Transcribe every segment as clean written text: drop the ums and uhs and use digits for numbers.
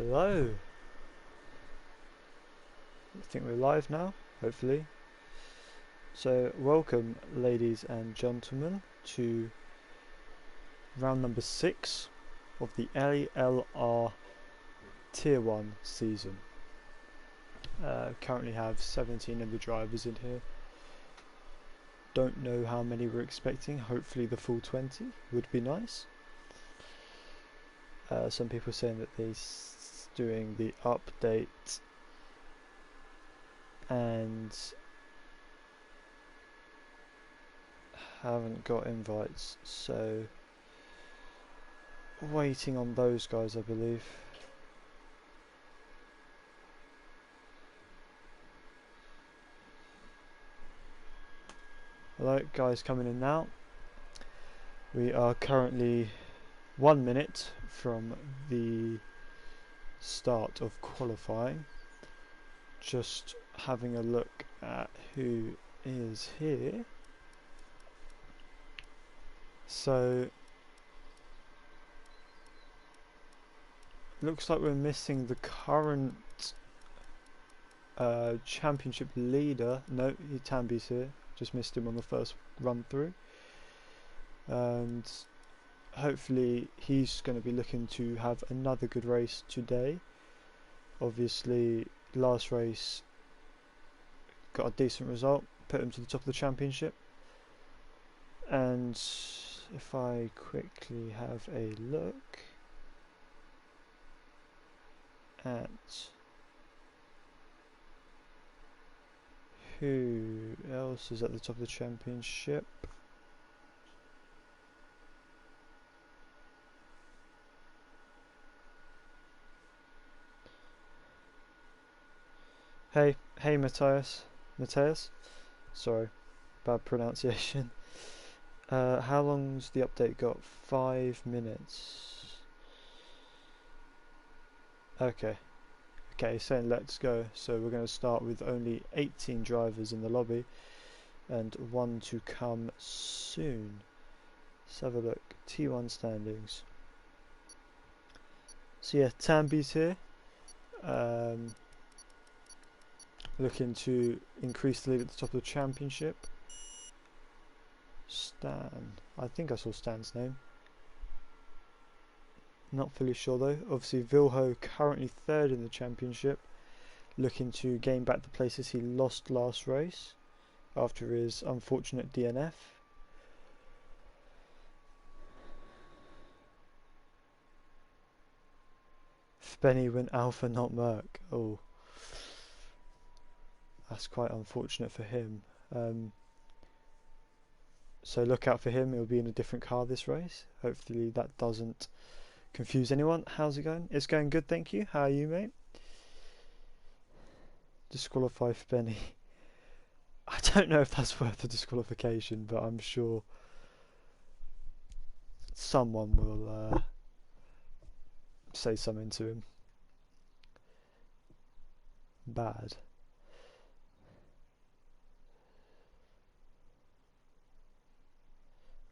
Hello. I think we're live now, hopefully. So, welcome, ladies and gentlemen, to round number 6 of the ALR Tier 1 season. Currently have 17 of the drivers in here. Don't know how many we're expecting. Hopefully the full 20 would be nice. Some people saying that they're doing the update and haven't got invites, so waiting on those guys, I believe. Hello, guys coming in now. We are currently 1 minute from the start of qualifying. Just having a look at who is here. So looks like we're missing the current championship leader. No, Tambi's here. Just missed him on the first run through, and hopefully he's going to be looking to have another good race today. Obviously last race got a decent result, put him to the top of the championship. And if I quickly have a look at who else is at the top of the championship. Hey Matthias, sorry, bad pronunciation. How long's the update got? 5 minutes. Okay, saying let's go. So we're going to start with only 18 drivers in the lobby and one to come soon. Let's have a look. T1 standings. So yeah, Tambi's here. Looking to increase the lead at the top of the championship. Stan, I think I saw Stan's name. Not fully sure though. Obviously Vilho currently third in the championship, looking to gain back the places he lost last race after his unfortunate DNF. Benny went Alpha, not Merc. Oh, that's quite unfortunate for him. So look out for him. He'll be in a different car this race. Hopefully that doesn't confuse anyone. How's it going? It's going good, thank you. How are you, mate? Disqualify for Benny. I don't know if that's worth a disqualification, but I'm sure someone will say something to him. Bad.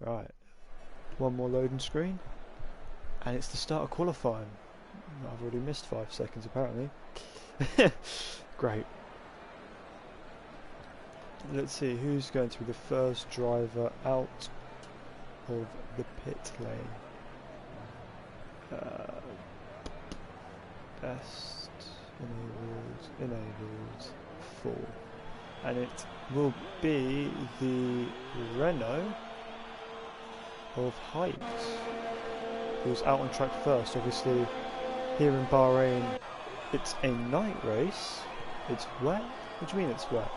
Right, one more loading screen and it's the start of qualifying. I've already missed 5 seconds apparently. Great. Let's see who's going to be the first driver out of the pit lane. Best enabled 4, and it will be the Renault of Heights, who's out on track first. Obviously here in Bahrain it's a night race. It's wet. What do you mean it's wet?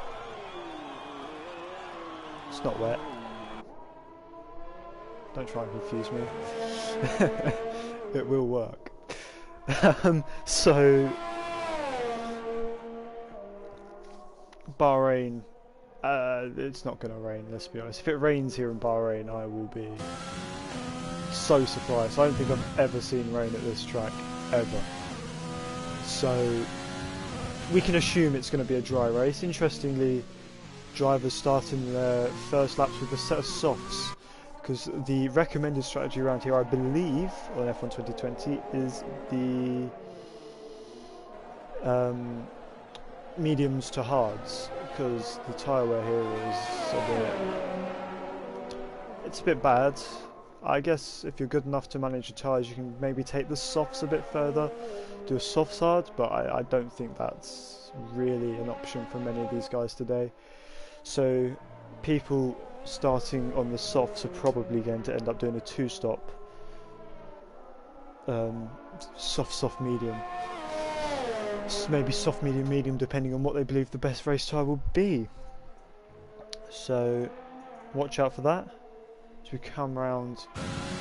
It's not wet. Don't try and confuse me. It will work. So Bahrain, it's not going to rain, let's be honest. If it rains here in Bahrain, I will be so surprised. I don't think I've ever seen rain at this track, ever. So we can assume it's going to be a dry race. Interestingly, drivers starting their first laps with a set of softs, because the recommended strategy around here, I believe, on F1 2020 is the mediums to hards, because the tyre wear here is it's a bit bad. I guess if you're good enough to manage your tyres, you can maybe take the softs a bit further, do a softs hard, but I don't think that's really an option for many of these guys today. So people starting on the softs are probably going to end up doing a two-stop soft medium, maybe soft medium medium, depending on what they believe the best race tyre will be. So watch out for that as we come round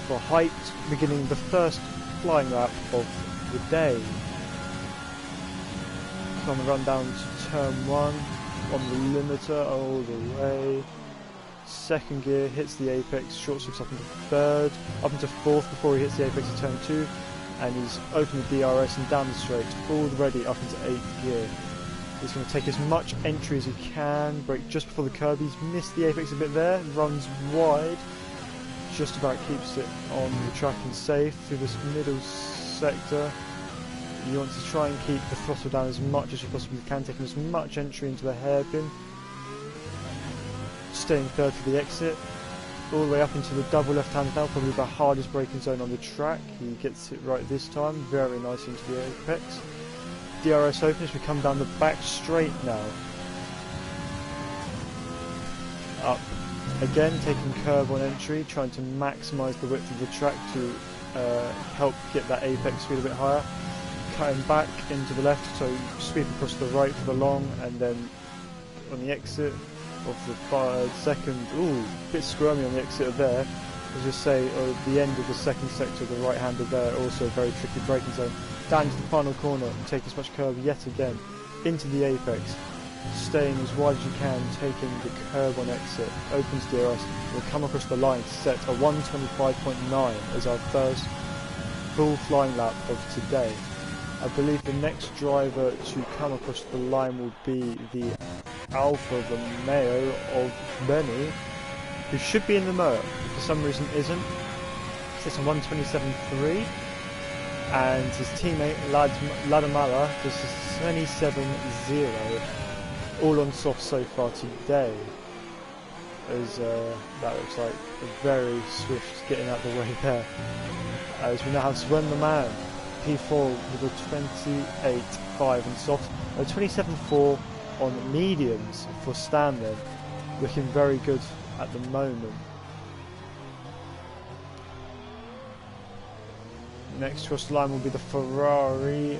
for height, beginning the first flying lap of the day. Come and run down to turn 1 on the limiter all the way. Second gear, hits the apex, short sweeps up into third, up into fourth before he hits the apex of turn 2, and he's opened the DRS and down the straight, already up into 8th gear. He's going to take as much entry as he can, brake just before the curb. He's missed the apex a bit there, runs wide, just about keeps it on the track and safe through this middle sector. You want to try and keep the throttle down as much as you possibly can, taking as much entry into the hairpin. Staying third for the exit, all the way up into the double left-hand now, probably the hardest braking zone on the track. He gets it right this time, very nice into the apex. DRS opens, we come down the back straight now. Up again, taking curb on entry, trying to maximise the width of the track to help get that apex speed a bit higher. Cutting back into the left, so sweep across the right for the long, and then on the exit of the second, ooh, a bit squirmy on the exit of there. As just say, at the end of the second sector, the right-hander there, also a very tricky braking zone. Down to the final corner, take as much curb yet again, into the apex, staying as wide as you can, taking the curb on exit, opens DRS, will come across the line to set a 125.9 as our first full flying lap of today. I believe the next driver to come across the line will be the Alfa Romeo of Benny, who should be in the Merc, for some reason isn't. It's a 127.3, and his teammate Ladamala does a 27.0, all on soft so far today. As that looks like a very swift getting out the way there. As we now have Sven the Man, P4 with a 28.5 in soft, a 27.4 on mediums for Stan then, looking very good at the moment. Next across the line will be the Ferrari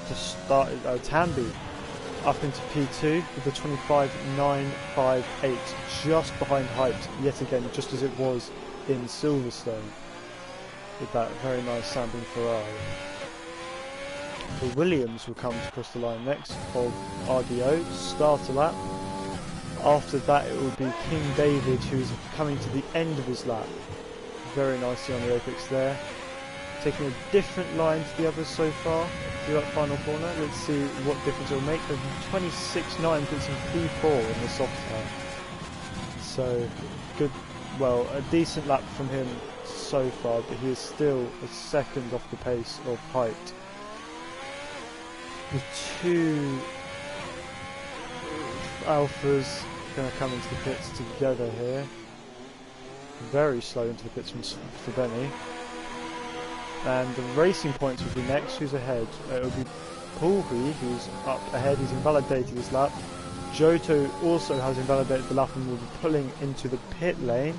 to start Tambi, up into P2 with the 25.958, just behind hyped yet again, just as it was in Silverstone, with that very nice sounding Ferrari. The Williams will come to cross the line next of RDO, start a lap. After that it will be King David, who's coming to the end of his lap. Very nicely on the apex there. Taking a different line to the others so far through that final corner. Let's see what difference it will make. 26.9 puts him P4 in the soft tire. So good, well, a decent lap from him so far, but he is still a second off the pace of height. The two Alphas going to come into the pits together here. Very slow into the pits for Benny. And the racing points will be next. Who's ahead? It will be Pulvi, who's up ahead. He's invalidated his lap. Giotto also has invalidated the lap and will be pulling into the pit lane.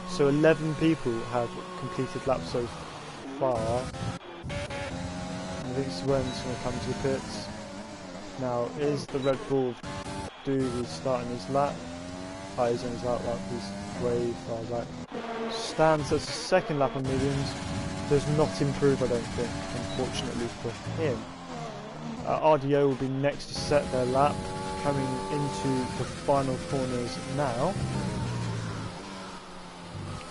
So 11 people have completed laps so far. I think Swen's going to come to the pits. Now, is the Red Bull dude who's starting his lap? He's on his lap, he's way far back. Stan sets a second lap on mediums. Does not improve, I don't think, unfortunately for him. RDO will be next to set their lap, coming into the final corners now.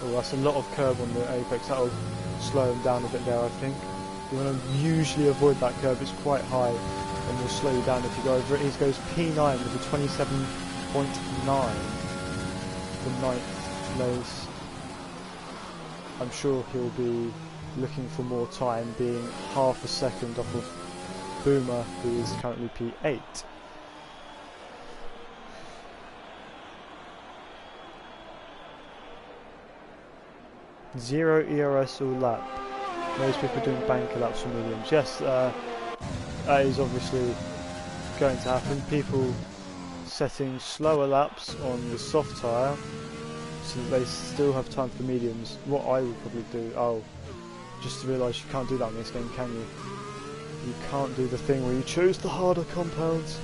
Oh, that's a lot of curb on the apex. That'll slow him down a bit there, I think. You want to usually avoid that curve, it's quite high and will slow you down if you go over it. He goes P9 with a 27.9 for 9th place. I'm sure he'll be looking for more time, being half a second off of Boomer, who is currently P8. Zero ERS all lap. Most people doing banker laps for mediums. Yes, that is obviously going to happen. People setting slower laps on the soft tyre so that they still have time for mediums. What I would probably do, just to realise you can't do that in this game, can you? You can't do the thing where you choose the harder compounds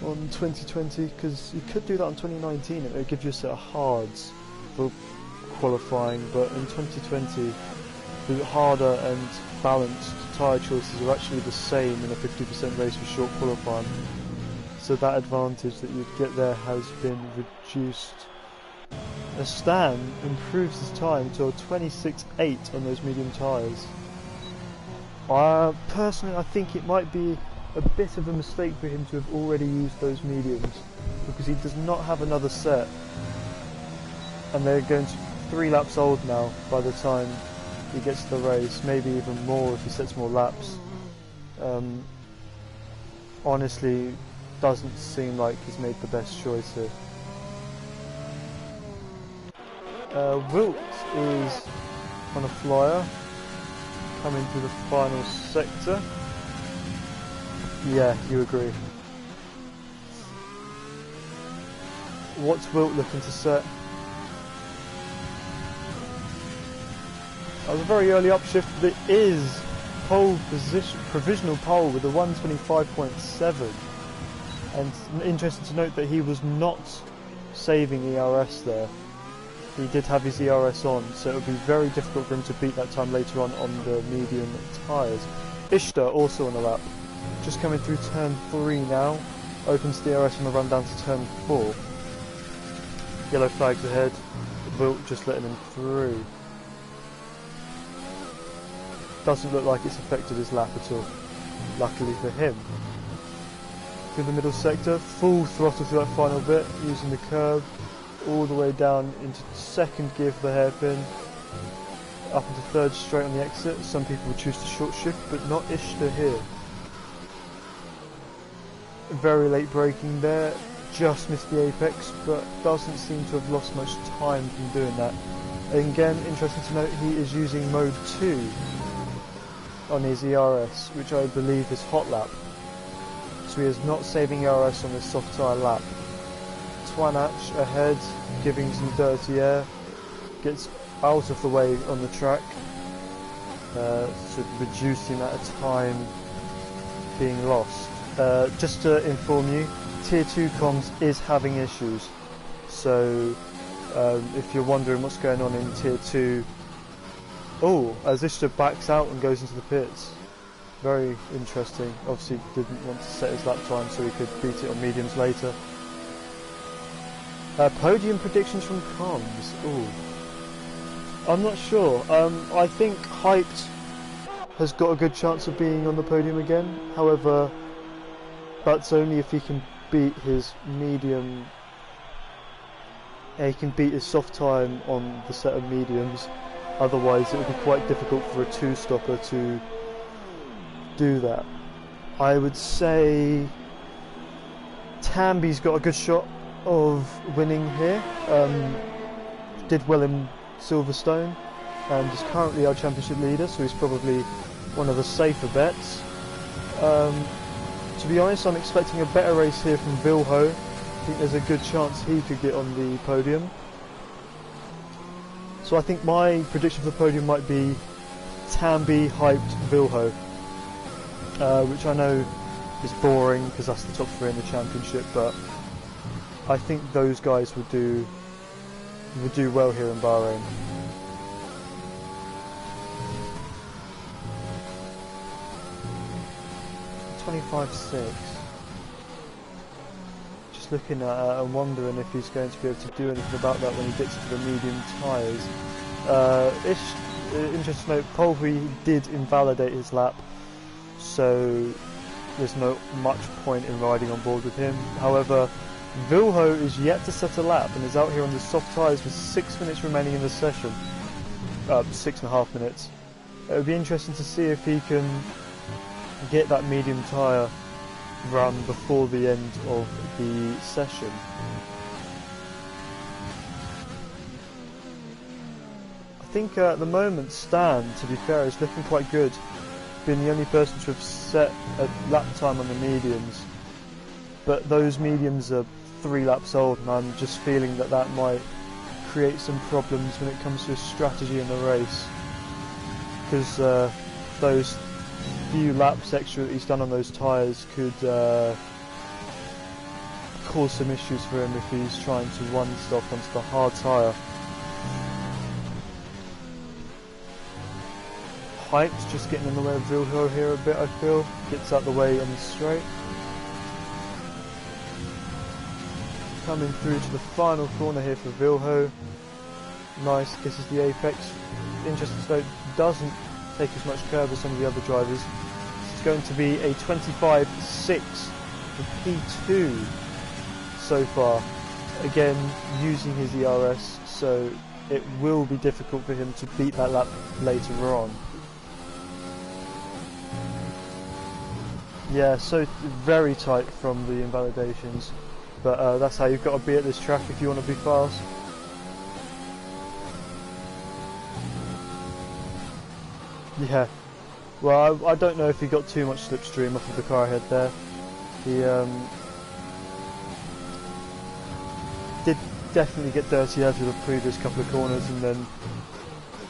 on 2020, because you could do that on 2019 and it would give you a set of hards for qualifying, but in 2020 the harder and balanced tyre choices are actually the same in a 50% race for short qualifying, so that advantage that you'd get there has been reduced. Stan improves his time to a 26.8 on those medium tyres. Personally, I think it might be a bit of a mistake for him to have already used those mediums, because he does not have another set, and they're going to 3 laps old now by the time he gets to the race, maybe even more if he sets more laps. Honestly, doesn't seem like he's made the best choice here. Wilt is on a flyer, coming through the final sector. Yeah, you agree. What's Wilt looking to set? That was a very early upshift, but it is pole position, provisional pole with a 125.7. And interesting to note that he was not saving ERS there. He did have his ERS on, so it would be very difficult for him to beat that time later on the medium tyres. Ishtar also on the lap, just coming through turn 3 now, opens the ERS on the run down to turn 4. Yellow flags ahead, Wilt just letting him through. Doesn't look like it's affected his lap at all, luckily for him. Through the middle sector, full throttle through that final bit, using the curb, all the way down into second gear for the hairpin, up into third straight on the exit. Some people would choose to short shift, but not Ishtar here. Very late braking there, just missed the apex, but doesn't seem to have lost much time from doing that. And again, interesting to note, he is using mode 2 on his ERS, which I believe is hot lap. So he is not saving ERS on his soft tyre lap. Twanach ahead, giving some dirty air, gets out of the way on the track, so reducing that time being lost. Just to inform you, Tier 2 comms is having issues, so if you're wondering what's going on in Tier 2, as Ishtar backs out and goes into the pits. Very interesting. Obviously didn't want to set his lap time so he could beat it on mediums later. Podium predictions from comms. I'm not sure. I think Hyped has got a good chance of being on the podium again. However, that's only if he can beat his medium. He can beat his soft time on the set of mediums. Otherwise it would be quite difficult for a 2-stopper to do that. I would say Tambi's got a good shot of winning here. Did well in Silverstone and is currently our championship leader, so he's probably one of the safer bets. To be honest, I'm expecting a better race here from Vilho. I think there's a good chance he could get on the podium. So I think my prediction for the podium might be Tambi, Hyped, Vilho, which I know is boring because that's the top 3 in the championship, but I think those guys would do well here in Bahrain. .25.6. Just looking at and wondering if he's going to be able to do anything about that when he gets to the medium tyres. Interesting to note, Polvi did invalidate his lap, so there's no much point in riding on board with him. However, Vilho is yet to set a lap and is out here on the soft tyres with 6 minutes remaining in the session. 6.5 minutes. It would be interesting to see if he can get that medium tyre run before the end of the session. I think at the moment Stan, to be fair, is looking quite good, being the only person to have set a lap time on the mediums, but those mediums are 3 laps old, and I'm just feeling that that might create some problems when it comes to his strategy in the race, because those few laps extra that he's done on those tyres could cause some issues for him if he's trying to one-stop onto the hard tyre. Hyped just getting in the way of Vilho here a bit, I feel. Gets out the way on the straight. Coming through to the final corner here for Vilho. Nice, kisses the apex. Interesting to note, doesn't take as much curve as some of the other drivers. It's going to be a 25.6 for P2 so far. Again, using his ERS, so it will be difficult for him to beat that lap later on. Yeah, so very tight from the invalidations, but that's how you've got to be at this track if you want to be fast. Yeah, well, I don't know if he got too much slipstream off of the car ahead there. He did definitely get dirty after the previous couple of corners, and then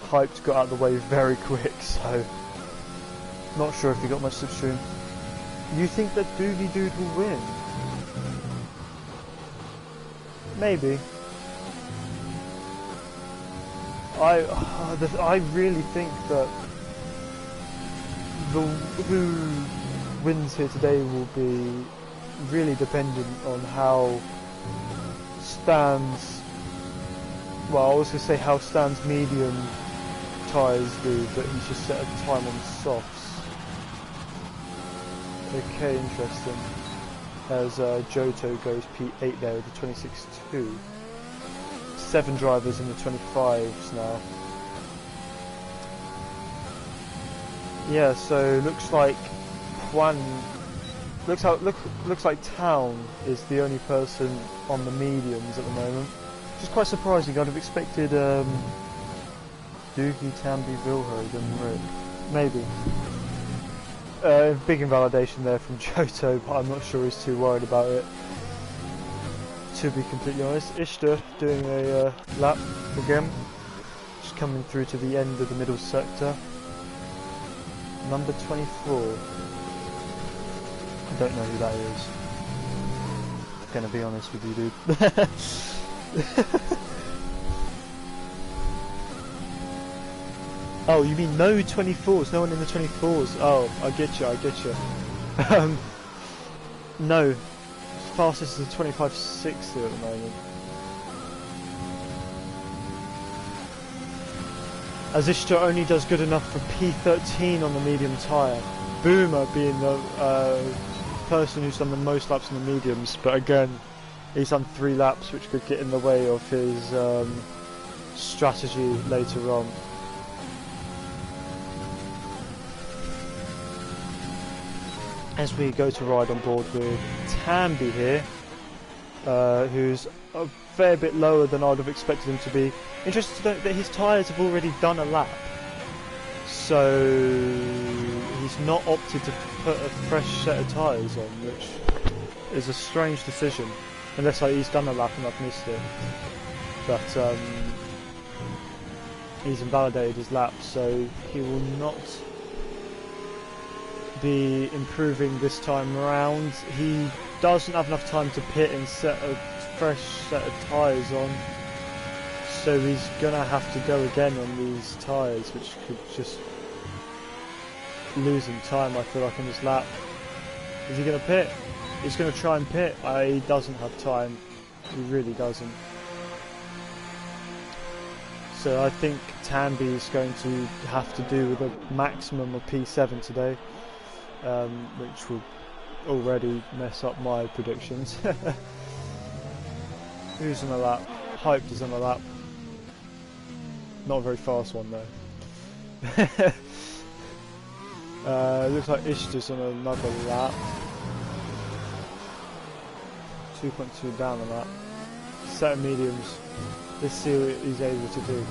Hyped got out of the way very quick, so not sure if he got much slipstream. You think that Doogie Dude will win? Maybe. I really think that who wins here today will be really dependent on how Stan's, well, I was going to say how Stan's medium tyres do, but he's just set a time on softs. Okay, interesting. As Johto goes P8 there with the 26.2. 7 drivers in the 25s now. Yeah, so looks like looks like Town is the only person on the mediums at the moment, which is quite surprising. I'd have expected Doogie, Tambi, Vilho, then Rick. Maybe. Big invalidation there from Johto, but I'm not sure he's too worried about it, to be completely honest. Ishtar doing a lap again, just coming through to the end of the middle sector. Number 24. I don't know who that is. I'm gonna be honest with you, dude. Oh, you mean no 24s? No one in the 24s? Oh, I get you, I get you. No. Fastest is a 25.6 here at the moment. As Ishtar only does good enough for P13 on the medium tyre. Boomer being the person who's done the most laps on the mediums, but again, he's done 3 laps, which could get in the way of his strategy later on. As we go to ride on board with Tambi here, who's a fair bit lower than I'd have expected him to be. Interesting to note that his tyres have already done a lap, so he's not opted to put a fresh set of tyres on, which is a strange decision, unless he's done a lap and I've missed it. But he's invalidated his lap, so he will not be improving this time around. He doesn't have enough time to pit and set a fresh set of tyres on, so he's gonna have to go again on these tyres, which could just lose him time, I feel like, on this lap. Is he gonna pit? He's gonna try and pit. He doesn't have time. He really doesn't. So I think Tambi is going to have to do with a maximum of P7 today. Which will already mess up my predictions. Who's on the lap? Hyped is on the lap. Not a very fast one though. Looks like Ishtar's on another lap. 2.2 down on that. Set of mediums. Let's see what he's able to do.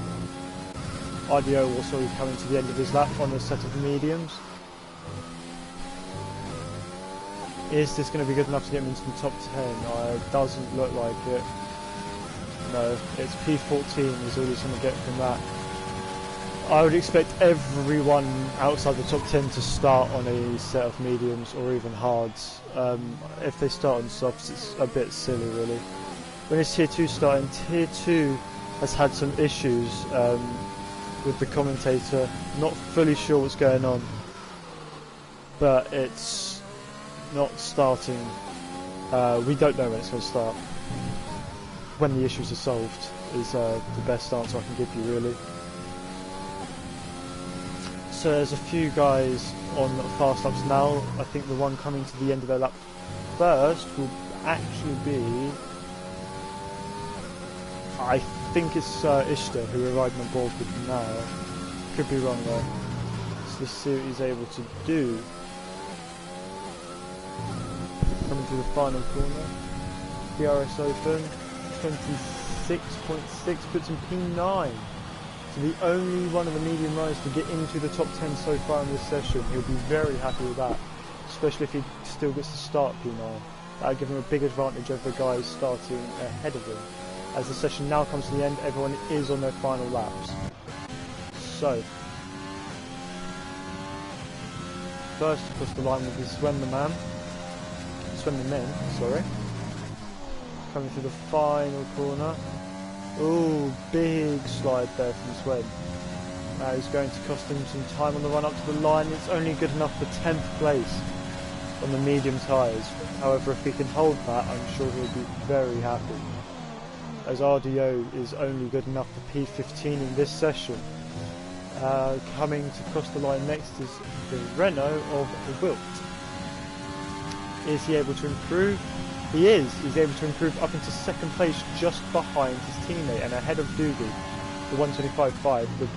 RDO also coming to the end of his lap on a set of mediums. Is this going to be good enough to get him into the top 10? It doesn't look like it. No, it's P14 is all he's going to get from that. I would expect everyone outside the top 10 to start on a set of mediums or even hards. If they start on softs, it's a bit silly really. When it's Tier 2 starting, Tier 2 has had some issues with the commentator. Not fully sure what's going on, but it's not starting. We don't know when it's going to start. When the issues are solved is the best answer I can give you really. So there's a few guys on fast laps now. I think the one coming to the end of their lap first will actually be, I think it's Ishtar, who we're riding on board with now. Could be wrong though. So let's see what he's able to do. Coming to the final corner. DRS open. 26.6 puts him P9. So the only one of the medium riders to get into the top 10 so far in this session. He'll be very happy with that, especially if he still gets to start P9. That'll give him a big advantage over the guys starting ahead of him. As the session now comes to the end, everyone is on their final laps. So, first across the line will be Sven the men, sorry. Coming through the final corner. Ooh, big slide there from Sven. That is going to cost him some time on the run up to the line. It's only good enough for 10th place on the medium tyres. However, if he can hold that, I'm sure he'll be very happy. As RDO is only good enough for P15 in this session. Coming to cross the line next is the Renault of Wilt. Is he able to improve? He is. He's able to improve up into second place just behind his teammate and ahead of Doogie, the 125.5. The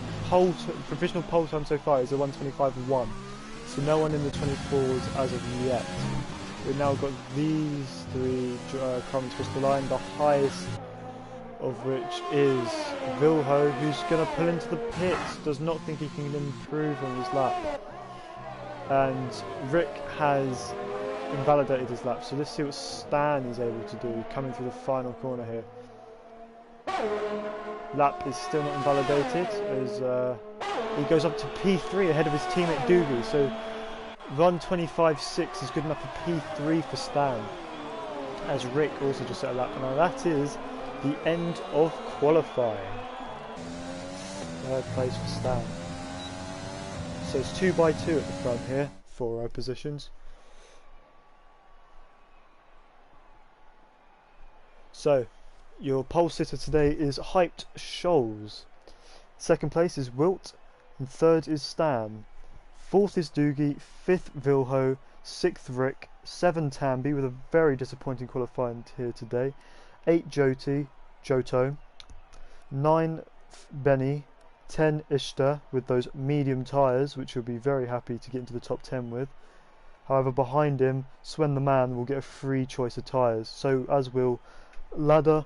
provisional pole time so far is a 125.1. So no one in the 24s as of yet. We've now got these three coming across the line, the highest of which is Vilho, who's going to pull into the pits. Does not think he can improve on his lap. And Rick has invalidated his lap, so let's see what Stan is able to do coming through the final corner here. Lap is still not invalidated as he goes up to P3 ahead of his teammate Doogie, so 125.6 is good enough for P3 for Stan, as Rick also just set a lap. Now that is the end of qualifying. Third place for Stan. So it's 2 by 2 at the front here, 4 row positions. So, your pole sitter today is Hyped Shoals. Second place is Wilt, and third is Stan. Fourth is Doogie, fifth Vilho, sixth Rick, 7 Tambi with a very disappointing qualifying here today, 8 Joto, 9 Benny, 10 Ishtar with those medium tyres, which he'll be very happy to get into the top 10 with. However, behind him, Sven the man will get a free choice of tyres, so as will Ladder,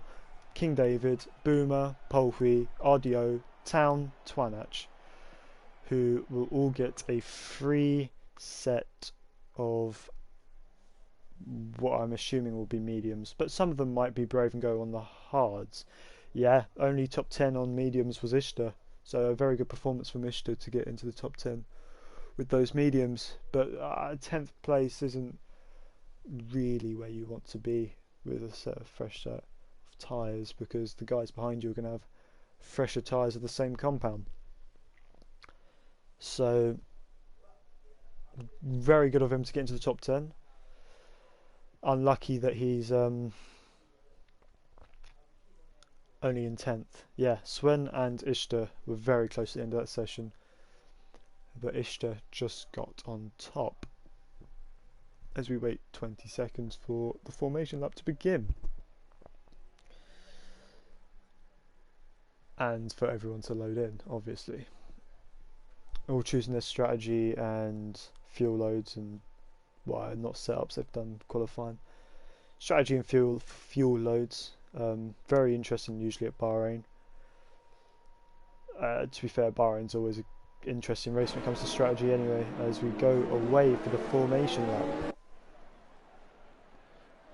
King David, Boomer, Polfi, RDO, Town, Twanach, who will all get a free set of what I'm assuming will be mediums, but some of them might be brave and go on the hards. Yeah, only top 10 on mediums was Ishtar, so a very good performance from Ishtar to get into the top 10 with those mediums, but 10th place isn't really where you want to be with a fresh set of tyres, because the guys behind you are going to have fresher tyres of the same compound. So very good of him to get into the top 10. Unlucky that he's only in 10th. Yeah, Sven and Ishtar were very close at the end of that session, but Ishtar just got on top as we wait 20 seconds for the formation lap to begin and for everyone to load in, obviously. All choosing their strategy and fuel loads and, well, not setups, they've done qualifying. Strategy and fuel loads. Very interesting usually at Bahrain. To be fair, Bahrain's always an interesting race when it comes to strategy anyway, as we go away for the formation lap.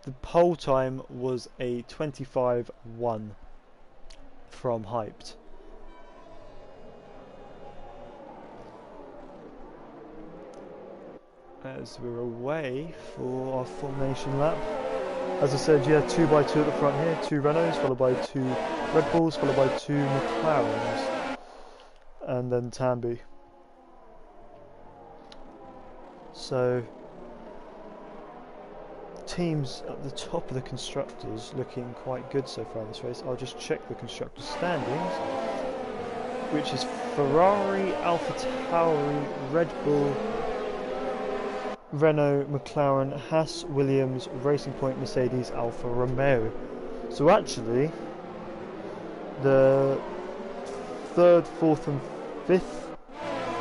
The pole time was a 25.1 from Hyped. As we're away for our formation lap. As I said, yeah, 2x2 at the front here, 2 Renaults, followed by 2 Red Bulls, followed by 2 McLarens, and then Tambi. So, teams at the top of the constructors looking quite good so far in this race. I'll just check the constructors standings, which is Ferrari, Alpha Tauri, Red Bull, Renault, McLaren, Haas, Williams, Racing Point, Mercedes, Alfa Romeo. So actually, the 3rd, 4th and 5th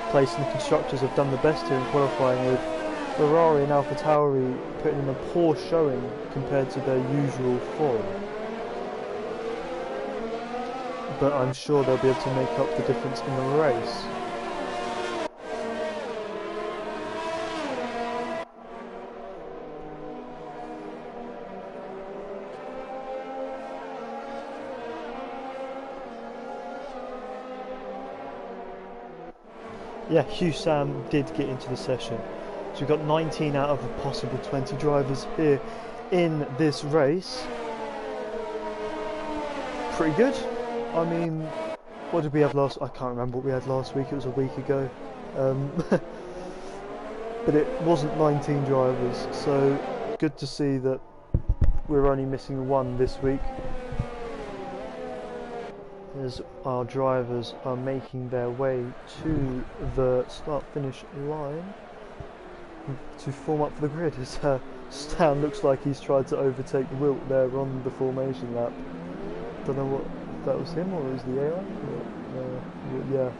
place in the constructors have done the best here in qualifying, with Ferrari and Alpha Tauri putting in a poor showing compared to their usual form. But I'm sure they'll be able to make up the difference in the race. Yeah, Hugh Sam did get into the session. So we've got 19 out of a possible 20 drivers here in this race. Pretty good. I mean, what did we have last? I can't remember what we had last week. It was a week ago. But it wasn't 19 drivers. So good to see that we're only missing 1 this week, as our drivers are making their way to the start-finish line to form up for the grid. As Stan looks like he's tried to overtake Wilt there on the formation lap. Don't know what that was, him or was the ALR? Yeah,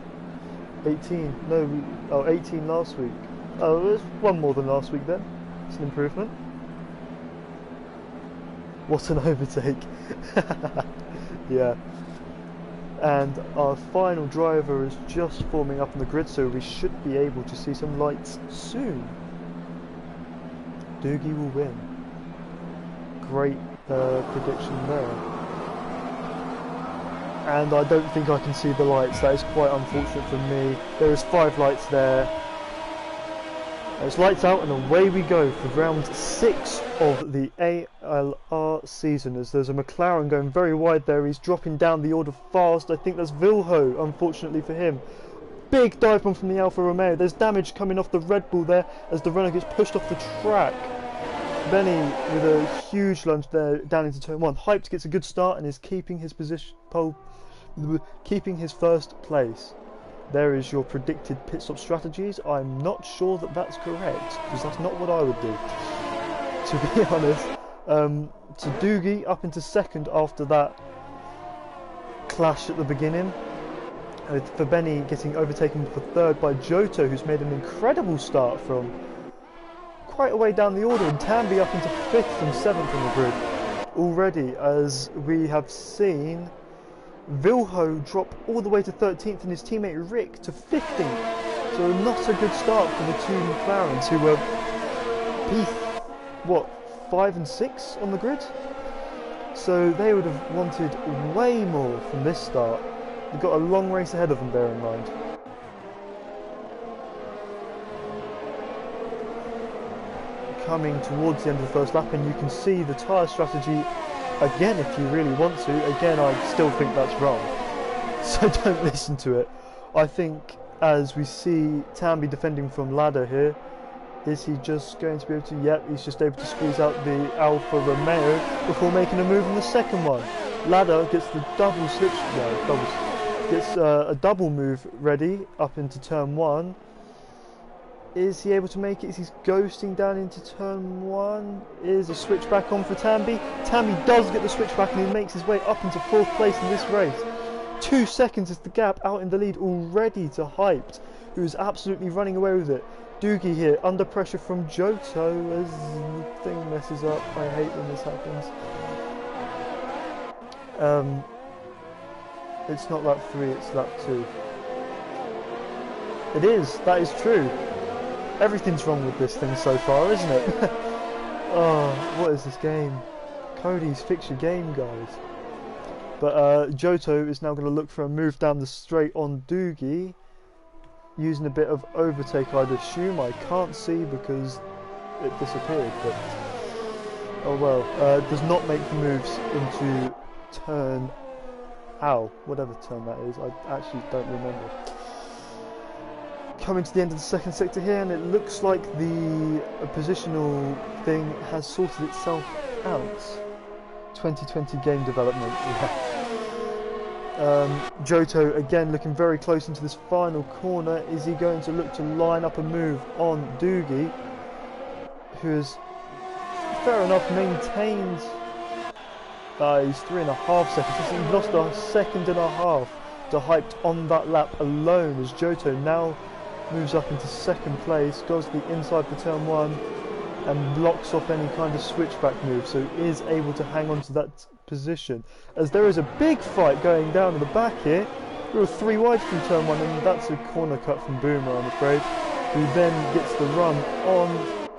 18. No, 18 last week. Oh, there's 1 more than last week then. It's an improvement. What an overtake! Yeah. And our final driver is just forming up on the grid, so we should be able to see some lights soon. Doogie will win. Great prediction there. And I don't think I can see the lights. That is quite unfortunate for me. There is 5 lights there. There's lights out and away we go for round 6 of the ALR season, as there's a McLaren going very wide there. He's dropping down the order fast. I think that's Vilho, unfortunately for him. Big dive bomb from the Alfa Romeo. There's damage coming off the Red Bull there as the Renault gets pushed off the track. Benny with a huge lunge there down into turn 1. Hyped gets a good start and is keeping his position, keeping his first place. There is your predicted pit stop strategies. I'm not sure that that's correct, because that's not what I would do, to be honest. So Doogie up into 2nd after that clash at the beginning, with Fabeni getting overtaken for 3rd by Giotto, who's made an incredible start from quite a way down the order, and Tambi up into 5th and 7th on the grid already, as we have seen Vilho drop all the way to 13th and his teammate Rick to 15th. So not a good start for the 2 McLarens, who were P 5 and 6 on the grid. So they would have wanted way more from this start. They've got a long race ahead of them, bear in mind. Coming towards the end of the first lap, and you can see the tyre strategy again if you really want to. Again, I still think that's wrong, so don't listen to it. I think, as we see Tambi defending from ladder here, is he just going to be able to, yep, he's just able to squeeze out the Alfa Romeo before making a move on the second one. Ladder gets the double slip, gets a double move ready up into turn 1. Is he able to make it? Is he ghosting down into turn 1? Is a switch back on for Tambi? Tambi does get the switch back and he makes his way up into 4th place in this race. 2 seconds is the gap out in the lead already to Hyped, who is absolutely running away with it. Doogie here, under pressure from Johto as the thing messes up. I hate when this happens. It's not lap 3, it's lap 2. It is, that is true. Everything's wrong with this thing so far, isn't it? Oh, what is this game? Cody's, fix your game, guys. But Johto is now going to look for a move down the straight on Doogie, using a bit of overtake, I'd assume. I can't see because it disappeared, but oh well. Does not make the moves into turn, whatever turn that is, I actually don't remember. Coming to the end of the second sector here, and it looks like the positional thing has sorted itself out. 2020 game development, yeah. Johto again looking very close into this final corner. Is he going to look to line up a move on Doogie, who has, fair enough, maintained he's 3.5 seconds. He's lost a second and a half to Hyped on that lap alone, as Johto now moves up into second place, goes to the inside for turn 1 and blocks off any kind of switchback move, so is able to hang on to that position, as there is a big fight going down at the back here. We're 3 wide from turn 1, and that's a corner cut from Boomer, I'm afraid, who then gets the run on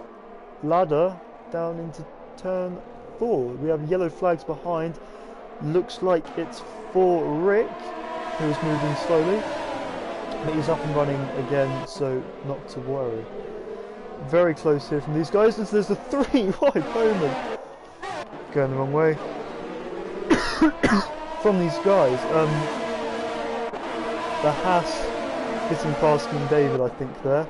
Ladder down into turn 4. We have yellow flags behind. Looks like it's for Rick, who is moving slowly, but he's up and running again, so not to worry. Very close here from these guys, and there's a 3 wide moment going the wrong way from these guys. The Haas getting past King David, I think, there.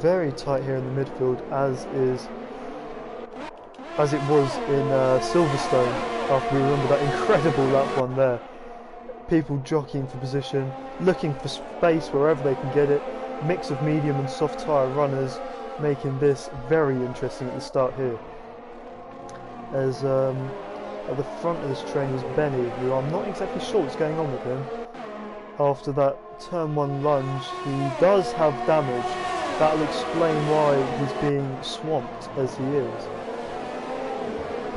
Very tight here in the midfield, as it was in Silverstone, after we remember that incredible lap 1 there. People jockeying for position, looking for space wherever they can get it. Mix of medium and soft tyre runners, making this very interesting at the start here. As at the front of this train is Benny, who I'm not exactly sure what's going on with him. After that turn 1 lunge, he does have damage. That'll explain why he's being swamped as he is.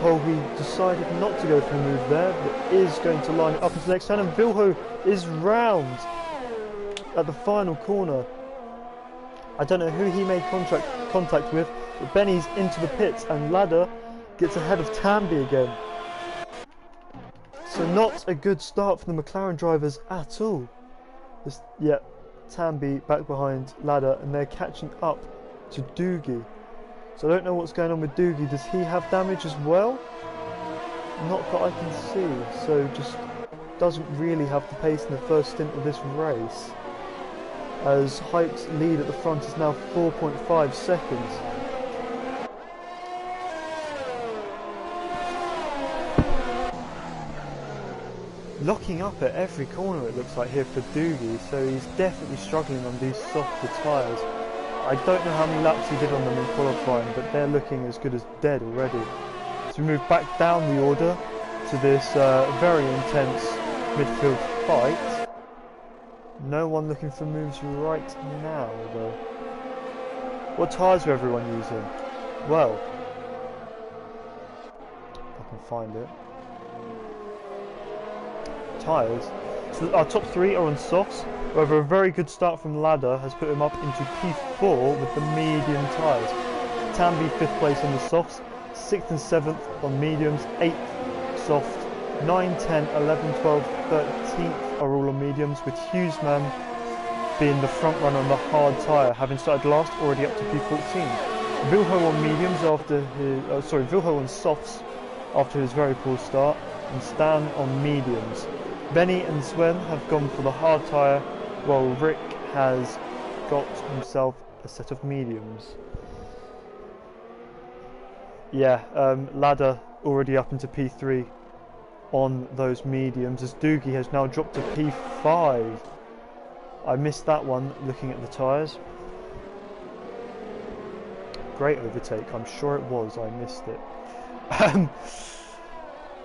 Polby decided not to go for a move there, but is going to line it up into the next turn, and Vilho is round at the final corner. I don't know who he made contact with, but Benny's into the pits, and Ladder gets ahead of Tamby again. So not a good start for the McLaren drivers at all. Yeah, Tamby back behind Ladder, and they're catching up to Doogie. So I don't know what's going on with Doogie. Does he have damage as well? Not that I can see. So just doesn't really have the pace in the first stint of this race, as Hype's lead at the front is now 4.5 seconds. Locking up at every corner, it looks like, here for Doogie, so he's definitely struggling on these softer tyres. I don't know how many laps he did on them in qualifying, but they're looking as good as dead already. So we move back down the order to this very intense midfield fight. No one looking for moves right now, though. What tyres are everyone using? Well, if I can find it. Tyres. So our top 3 are on softs. However, a very good start from Ladder has put him up into P4 with the medium tyres. Tamby 5th place on the softs, 6th and 7th on mediums, 8th soft, 9, 10, 11, 12, 13th are all on mediums, with Hughesman being the front runner on the hard tyre, having started last, already up to P14. Vilho on mediums after his, Vilho on softs after his very poor start, and Stan on mediums. Benny and Sven have gone for the hard tyre, while Rick has got himself a set of mediums. Yeah, Ladder already up into P3 on those mediums, as Doogie has now dropped to P5. I missed that one looking at the tyres. Great overtake, I'm sure it was, I missed it.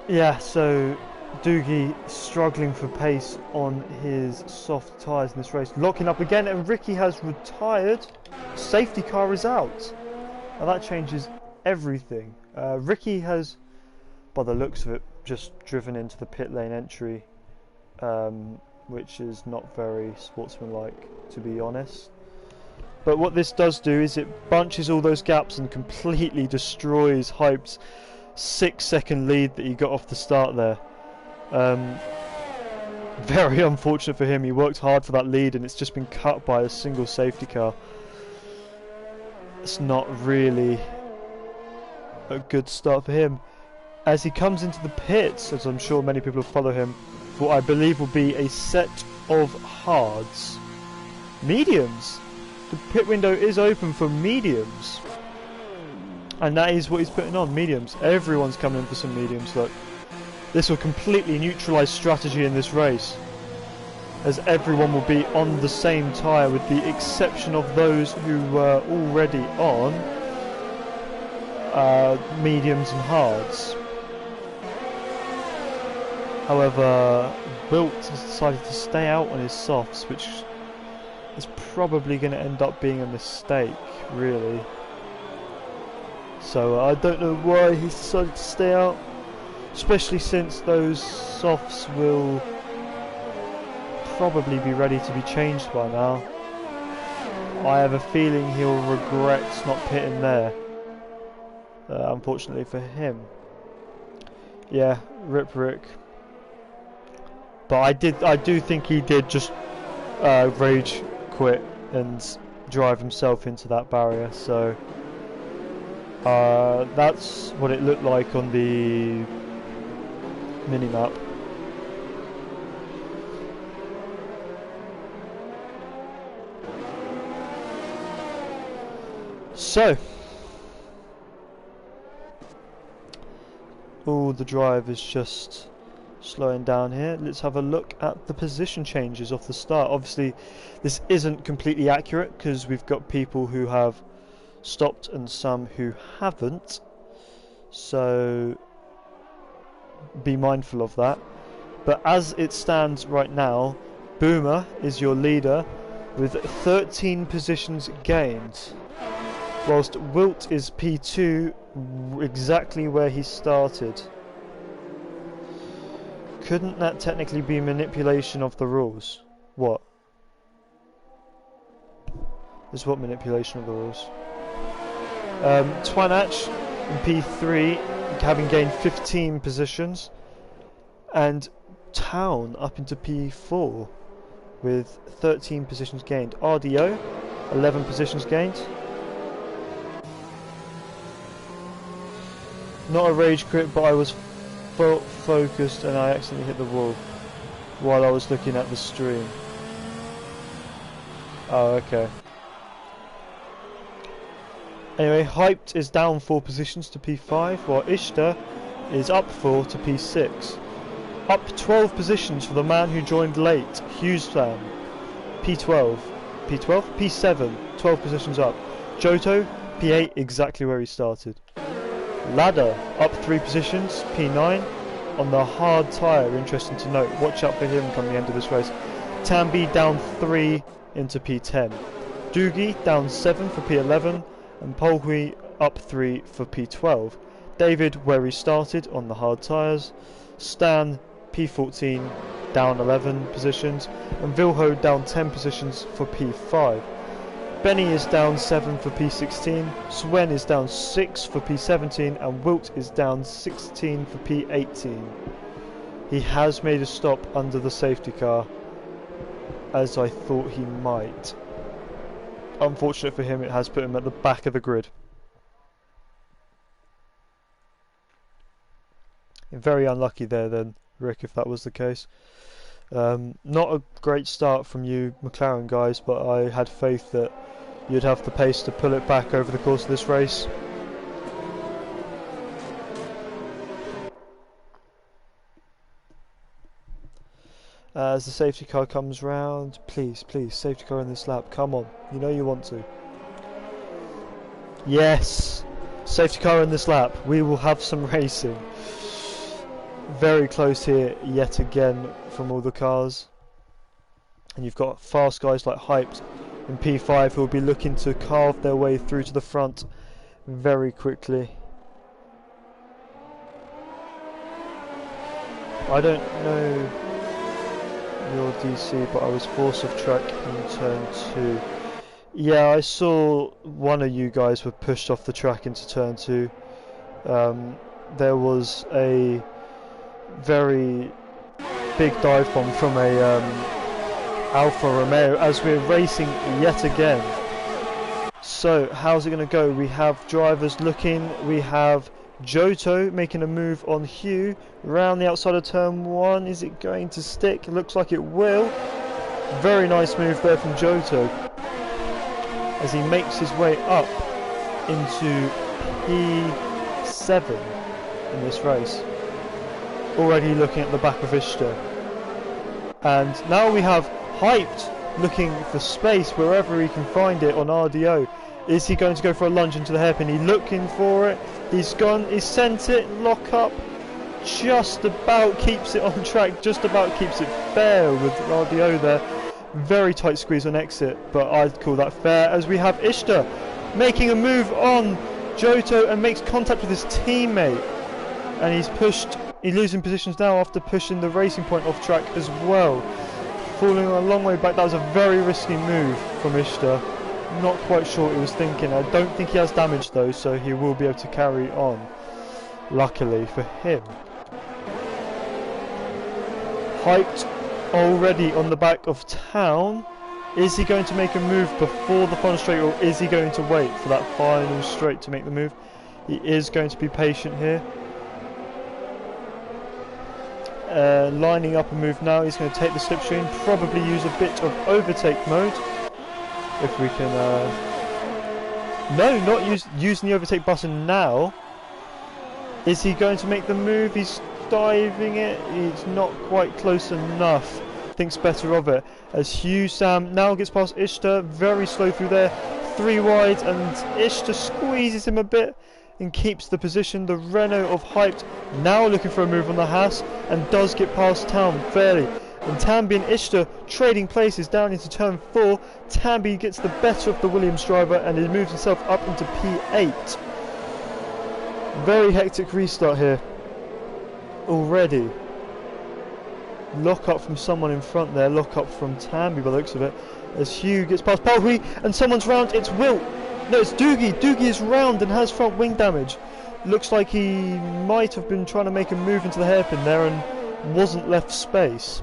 Yeah, so Doogie struggling for pace on his soft tyres in this race. Locking up again, and Ricky has retired. Safety car is out. Now that changes everything. Ricky has, by the looks of it, just driven into the pit lane entry, which is not very sportsmanlike, to be honest. But what this does do is it bunches all those gaps and completely destroys Hype's 6-second lead that he got off the start there. Very unfortunate for him. He worked hard for that lead and it's just been cut by a single safety car. It's not really a good start for him. As he comes into the pits, as I'm sure many people will follow him, for what I believe will be a set of hards. Mediums! The pit window is open for mediums. And that is what he's putting on, mediums. Everyone's coming in for some mediums, look. This will completely neutralise strategy in this race, as everyone will be on the same tyre with the exception of those who were already on mediums and hards. However, Wilt has decided to stay out on his softs, which is probably going to end up being a mistake, really. So I don't know why he's decided to stay out, especially since those softs will probably be ready to be changed by now. I have a feeling he'll regret not pitting there, unfortunately for him. Yeah, rip Rick. But I do think he did just rage quit and drive himself into that barrier, so that's what it looked like on the minimap. So all the drive is just slowing down here. Let's have a look at the position changes off the start. Obviously this isn't completely accurate because we've got people who have stopped and some who haven't, so be mindful of that. But as it stands right now, Boomer is your leader with 13 positions gained, whilst Wilt is P2, exactly where he started. Couldn't that technically be manipulation of the rules? What? Is what manipulation of the rules? Twanach in P3 having gained 15 positions, and Town up into P4 with 13 positions gained. RDO 11 positions gained. Not a rage quit, but I was focused and I accidentally hit the wall while I was looking at the stream. Oh, okay. Anyway, Hyped is down 4 positions to P5, while Ishtar is up 4 to P6. Up 12 positions for the man who joined late, Hughesfam, P12. P12? P7, 12 positions up. Johto, P8, exactly where he started. Ladder, up 3 positions, P9. On the hard tyre, interesting to note, watch out for him come the end of this race. Tambi down 3 into P10. Doogie down 7 for P11. And Polhui up 3 for P12. David where he started on the hard tyres. Stan P14 down 11 positions. And Vilho down 10 positions for P5. Benny is down 7 for P16. Swen is down 6 for P17. And Wilt is down 16 for P18. He has made a stop under the safety car, as I thought he might. Unfortunate for him, it has put him at the back of the grid. Very unlucky there then, Rick, if that was the case. Not a great start from you McLaren guys, but I had faith that you'd have the pace to pull it back over the course of this race. As the safety car comes round, please, safety car in this lap, come on, you know you want to. Yes! Safety car in this lap, we will have some racing. Very close here yet again from all the cars. And you've got fast guys like Hyped in P5 who will be looking to carve their way through to the front very quickly. I don't know your DC, but I was force of track in turn 2. Yeah, I saw one of you guys were pushed off the track into turn 2. There was a very big dive bomb from a Alfa Romeo as we're racing yet again. So how's it going to go? We have drivers looking, we have Johto making a move on Hugh round the outside of turn 1. Is it going to stick? Looks like it will. Very nice move there from Johto as he makes his way up into P7 in this race. Already looking at the back of Ishtar. And now we have Hyped looking for space wherever he can find it on RDO. Is he going to go for a lunge into the hairpin? He's looking for it. He's gone. He's sent it. Lock up. Just about keeps it on track. Just about keeps it fair with RDO there. Very tight squeeze on exit, but I'd call that fair as we have Ishtar making a move on Johto and makes contact with his teammate. And he's pushed. He's losing positions now after pushing the racing point off track as well. Falling a long way back. That was a very risky move from Ishtar. Not quite sure what he was thinking. I don't think he has damage though, so he will be able to carry on. Luckily for him. Hyped already on the back of town. Is he going to make a move before the final straight, or is he going to wait for that final straight to make the move? He is going to be patient here. Lining up a move now. He's going to take the slipstream, probably use a bit of overtake mode if we can no, not using the overtake button now. Is he going to make the move? He's diving it. He's not quite close enough. Thinks better of it as Hugh Sam now gets past Ishtar, very slow through there, 3 wide, and Ishtar squeezes him a bit and keeps the position. The Renault of Hyped now looking for a move on the Haas and does get past Town fairly. And Tambi and Ishtar trading places down into turn 4. Tambi gets the better of the Williams driver and he moves himself up into P8. Very hectic restart here already. Lock up from someone in front there. Lock up from Tambi by the looks of it. As Hugh gets past Palhui and someone's round. It's Wilt. No, it's Doogie. Doogie is round and has front wing damage. Looks like he might have been trying to make a move into the hairpin there and wasn't left space.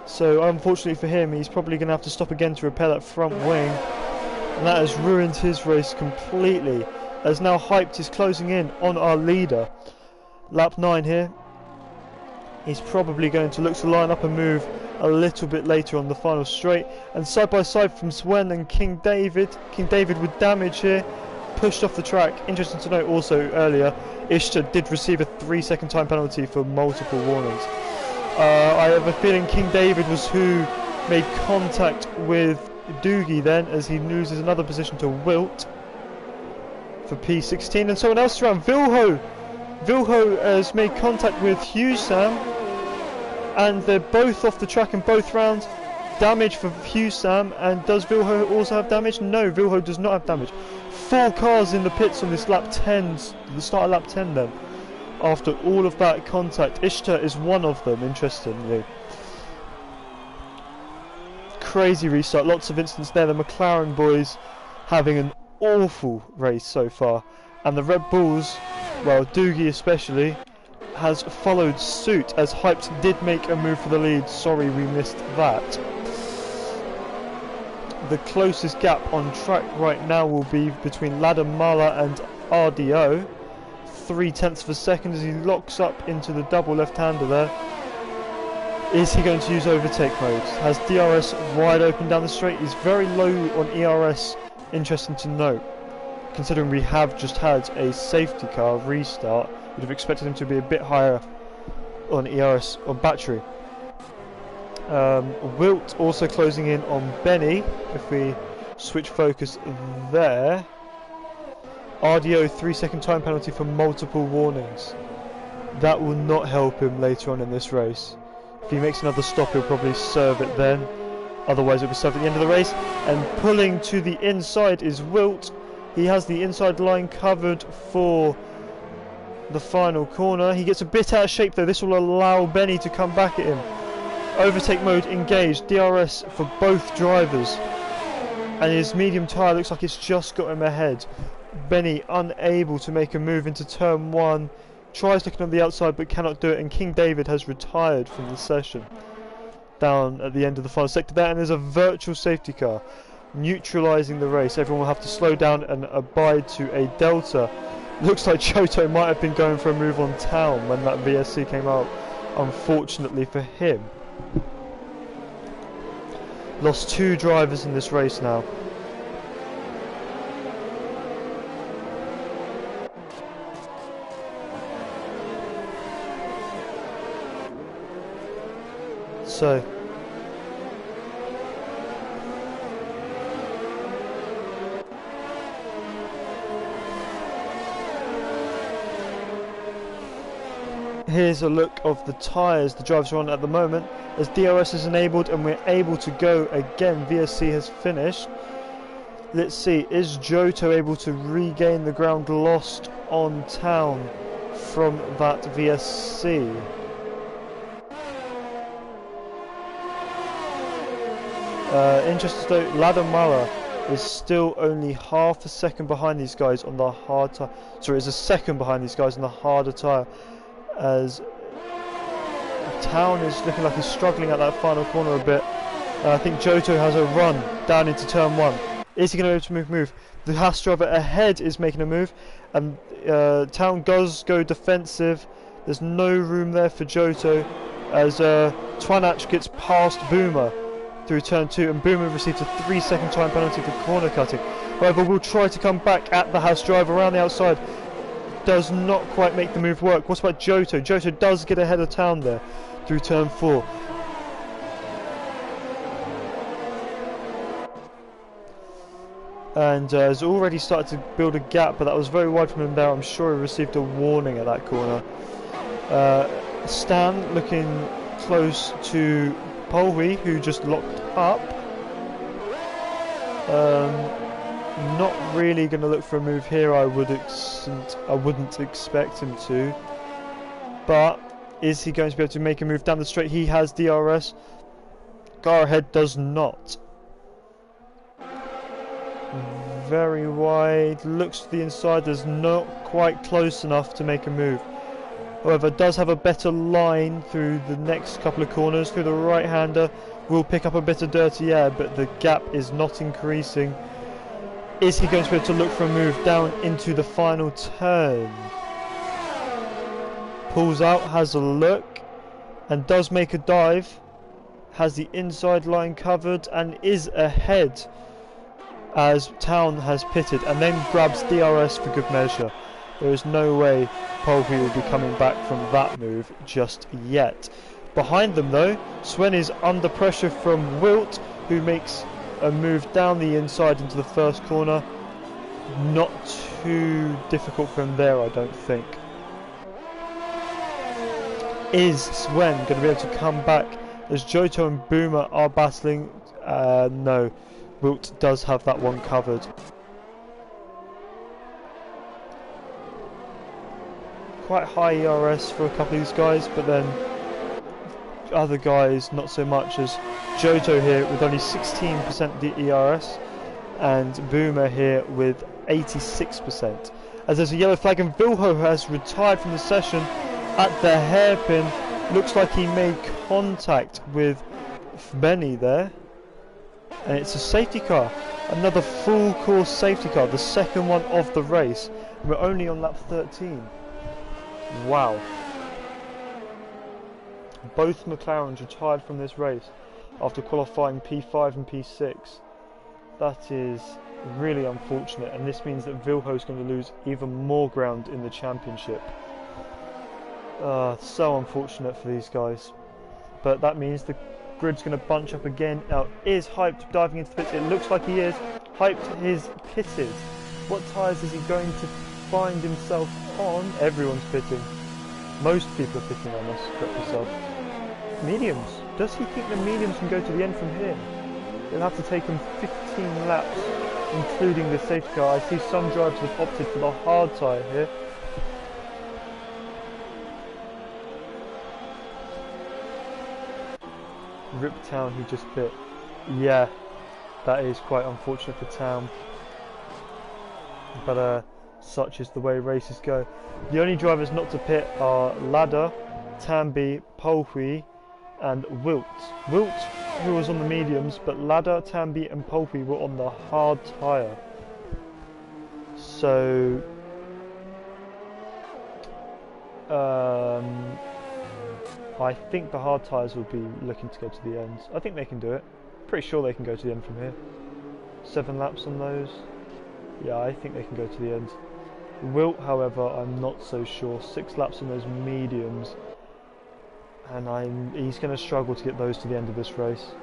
So unfortunately for him, he's probably going to have to stop again to repair that front wing. And that has ruined his race completely. As now Hyped is closing in on our leader. Lap 9 here. He's probably going to look to line up a move a little bit later on the final straight. And side by side from Swen and King David. King David with damage here. Pushed off the track. Interesting to note also earlier, Ishtar did receive a 3-second time penalty for multiple warnings. I have a feeling King David was who made contact with Doogie then, as he loses another position to Wilt for P16. And someone else around, Vilho! Vilho has made contact with Hugh Sam, and they're both off the track in both rounds. Damage for Hugh Sam, and does Vilho also have damage? No, Vilho does not have damage. 4 cars in the pits on this lap 10, the start of lap 10 then. After all of that contact, Ishtar is one of them, interestingly. Crazy restart, lots of incidents there. The McLaren boys having an awful race so far. And the Red Bulls, well, Doogie especially, has followed suit as Hyped did make a move for the lead. Sorry we missed that. The closest gap on track right now will be between Ladder Mala and RDO. 0.3 of a second as he locks up into the double left-hander there. Is he going to use overtake mode? Has DRS wide open down the straight. He's very low on ERS. Interesting to note, considering we have just had a safety car restart. Would have expected him to be a bit higher on ERS or battery. Wilt also closing in on Benny. If we switch focus there. RDO 3-second time penalty for multiple warnings. That will not help him later on in this race. If he makes another stop, he'll probably serve it then. Otherwise, it'll be served at the end of the race. And pulling to the inside is Wilt. He has the inside line covered for the final corner. He gets a bit out of shape though. This will allow Benny to come back at him. Overtake mode engaged. DRS for both drivers. And his medium tyre looks like it's just got him ahead. Benny unable to make a move into turn 1. Tries looking on the outside but cannot do it, and King David has retired from the session down at the end of the final sector there, and there's a virtual safety car neutralising the race. Everyone will have to slow down and abide to a delta. Looks like Giotto might have been going for a move on Town when that VSC came out, unfortunately for him. Lost 2 drivers in this race now. So here's a look of the tyres the drivers are on at the moment as DRS is enabled and we're able to go again. VSC has finished. Let's see, is Giotto able to regain the ground lost on Town from that VSC? Interesting though, Ladamala is still only half a second behind these guys on the hard tyre. Sorry, is a second behind these guys on the harder tyre, as Town is looking like he's struggling at that final corner a bit. I think Giotto has a run down into turn 1. Is he going to be able to move? The Haas driver ahead is making a move, and Town does go defensive. There's no room there for Giotto, as Twanach gets past Boomer through turn 2, and Boomer receives a 3-second time penalty for corner cutting. However, we'll try to come back at the Haas driver around the outside. Does not quite make the move work. What about Giotto? Giotto does get ahead of Town there through turn 4. And has already started to build a gap, but that was very wide from him there. I'm sure he received a warning at that corner. Stan looking close to Polwy, who just locked up. Not really going to look for a move here. I wouldn't expect him to. But is he going to be able to make a move down the straight? He has DRS. Car ahead does not. Very wide. Looks to the inside. Is not quite close enough to make a move. However, does have a better line through the next couple of corners. Through the right-hander, will pick up a bit of dirty air, but the gap is not increasing. Is he going to be able to look for a move down into the final turn? Pulls out, has a look, and does make a dive. Has the inside line covered and is ahead as Town has pitted, and then grabs DRS for good measure. There is no way Polwy will be coming back from that move just yet. Behind them though, Swen is under pressure from Wilt, who makes a move down the inside into the first corner. Not too difficult for him there, I don't think. Is Swen going to be able to come back as Giotto and Boomer are battling? No, Wilt does have that one covered. Quite high ERS for a couple of these guys, but then other guys not so much, as Giotto here with only 16% ERS and Boomer here with 86%. As there's a yellow flag and Vilho has retired from the session at the hairpin. Looks like he made contact with Benny there, and it's a safety car, another full course safety car, the second one of the race. We're only on lap 13. Wow. Both McLarens retired from this race after qualifying P5 and P6. That is really unfortunate, and this means that Vilho is going to lose even more ground in the championship. So unfortunate for these guys. But that means the grid's going to bunch up again. Now, is Hyped diving into the pits? It looks like he is. Hyped is pitted. What tyres is he going to find himself on? Everyone's pitting. Most people are picking, I must correct myself. Mediums. Does he think the mediums can go to the end from here? It'll have to take him 15 laps, including the safety car. I see some drivers have opted for the hard tyre here. Rip Town, who just pit. Yeah, that is quite unfortunate for Town. But such is the way races go. The only drivers not to pit are Ladder, Tambi, Polhui and Wilt. Wilt, who was on the mediums, but Ladder, Tambi and Polhui were on the hard tyre. So I think the hard tyres will be looking to go to the end. I think they can do it. Pretty sure they can go to the end from here. 7 laps on those. Yeah, I think they can go to the end. Wilt, however, I'm not so sure. 6 laps on those mediums, and he's going to struggle to get those to the end of this race.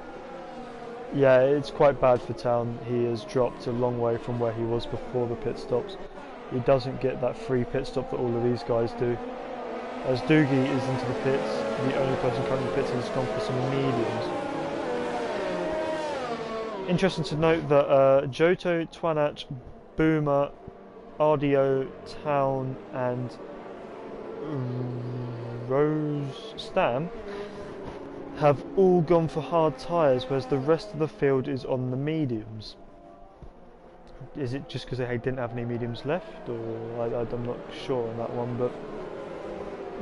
Yeah, it's quite bad for Town. He has dropped a long way from where he was before the pit stops. He doesn't get that free pit stop that all of these guys do. As Doogie is into the pits, the only person currently pitting has gone for some mediums. Interesting to note that Johto, Twanach, Boomer, RDO, Town and Rose Stam have all gone for hard tyres, whereas the rest of the field is on the mediums. Is it just because they didn't have any mediums left, or I'm not sure on that one, but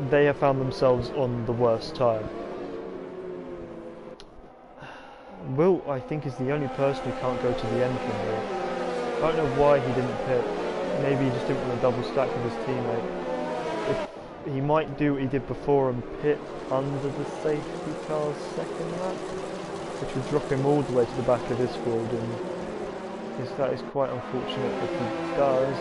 they have found themselves on the worst tyre. Wilt, I think, is the only person who can't go to the end from here. I don't know why he didn't pit. Maybe he just didn't want to double stack with his teammate. If he might do what he did before and pit under the safety car's second lap, which would drop him all the way to the back of this field, and that is quite unfortunate if he does.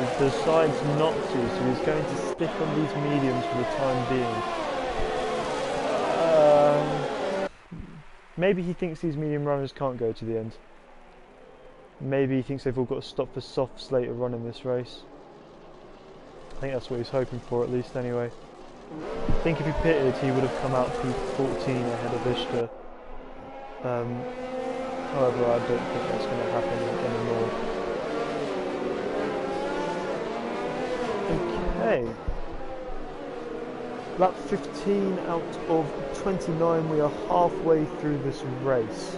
He decides not to, so he's going to stick on these mediums for the time being. Maybe he thinks these medium runners can't go to the end. Maybe he thinks they've all got to stop for softs later on in this race. I think that's what he's hoping for, at least anyway. I think if he pitted, he would have come out P14 ahead of Ishka. However, I don't think that's going to happen anymore. Okay. Lap 15 out of 29, we are halfway through this race.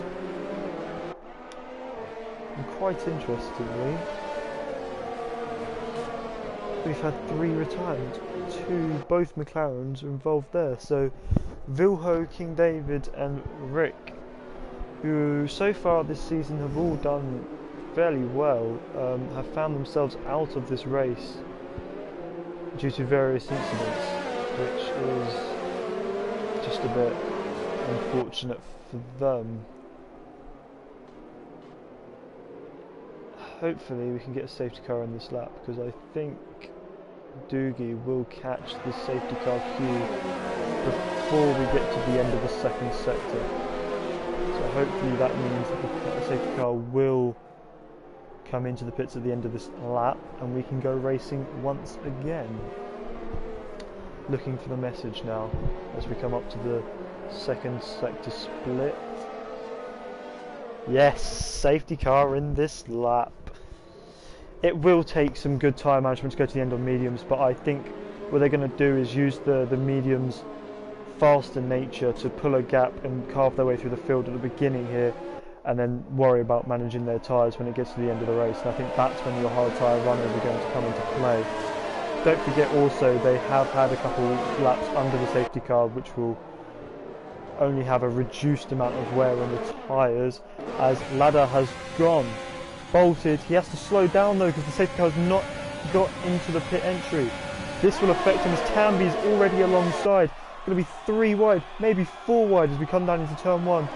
And quite interestingly, we've had 3 retirements. Both McLarens are involved there. So Vilho, King David and Rick, who so far this season have all done fairly well, have found themselves out of this race due to various incidents, which is just a bit unfortunate for them. Hopefully we can get a safety car in this lap, because I think Doogie will catch the safety car queue before we get to the end of the second sector. So hopefully that means that the safety car will come into the pits at the end of this lap and we can go racing once again. Looking for the message now as we come up to the second sector split. Yes, safety car in this lap. It will take some good tyre management to go to the end on mediums, but I think what they're going to do is use the mediums' faster nature to pull a gap and carve their way through the field at the beginning here, and then worry about managing their tyres when it gets to the end of the race. And I think that's when your hard tyre runners are going to come into play. Don't forget also, they have had a couple laps under the safety car, which will only have a reduced amount of wear on the tyres, as Ladder has gone. Bolted. He has to slow down though, because the safety car has not got into the pit entry. This will affect him as Tambi is already alongside. Going to be 3 wide, maybe 4 wide as we come down into turn 1.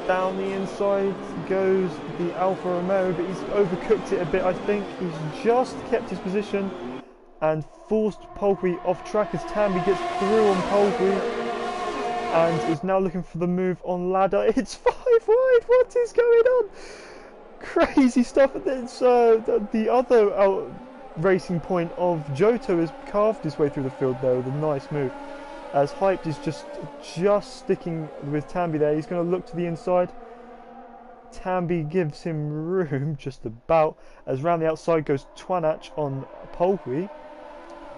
Down the inside goes the Alfa Romeo, but he's overcooked it a bit, I think. He's just kept his position and forced Polhui off track as Tambi gets through on Polhui and is now looking for the move on Ladder. It's 5 wide, what is going on? Crazy stuff. It's the other racing point of Johto has carved his way through the field there with a nice move. As Hyped is just sticking with Tambi there. He's going to look to the inside. Tambi gives him room just about, as round the outside goes Twanach on Polhui,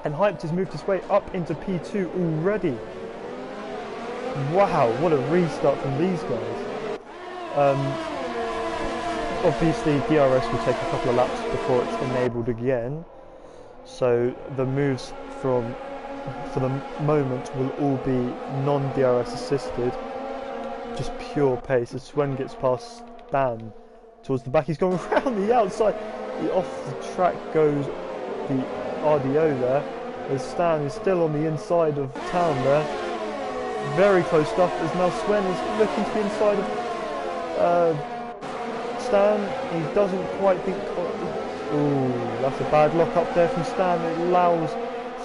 and Hyped has moved his way up into P2 already. Wow, what a restart from these guys. Obviously DRS will take a couple of laps before it's enabled again, so the moves for the moment will all be non-DRS assisted, just pure pace. As Sven gets past Stan towards the back, he's going around the outside. Off the track goes the RDO there, as Stan is still on the inside of town there. Very close stuff, as now Sven is looking to the inside of Stan. He doesn't quite think... Ooh, that's a bad lock up there from Stan. It allows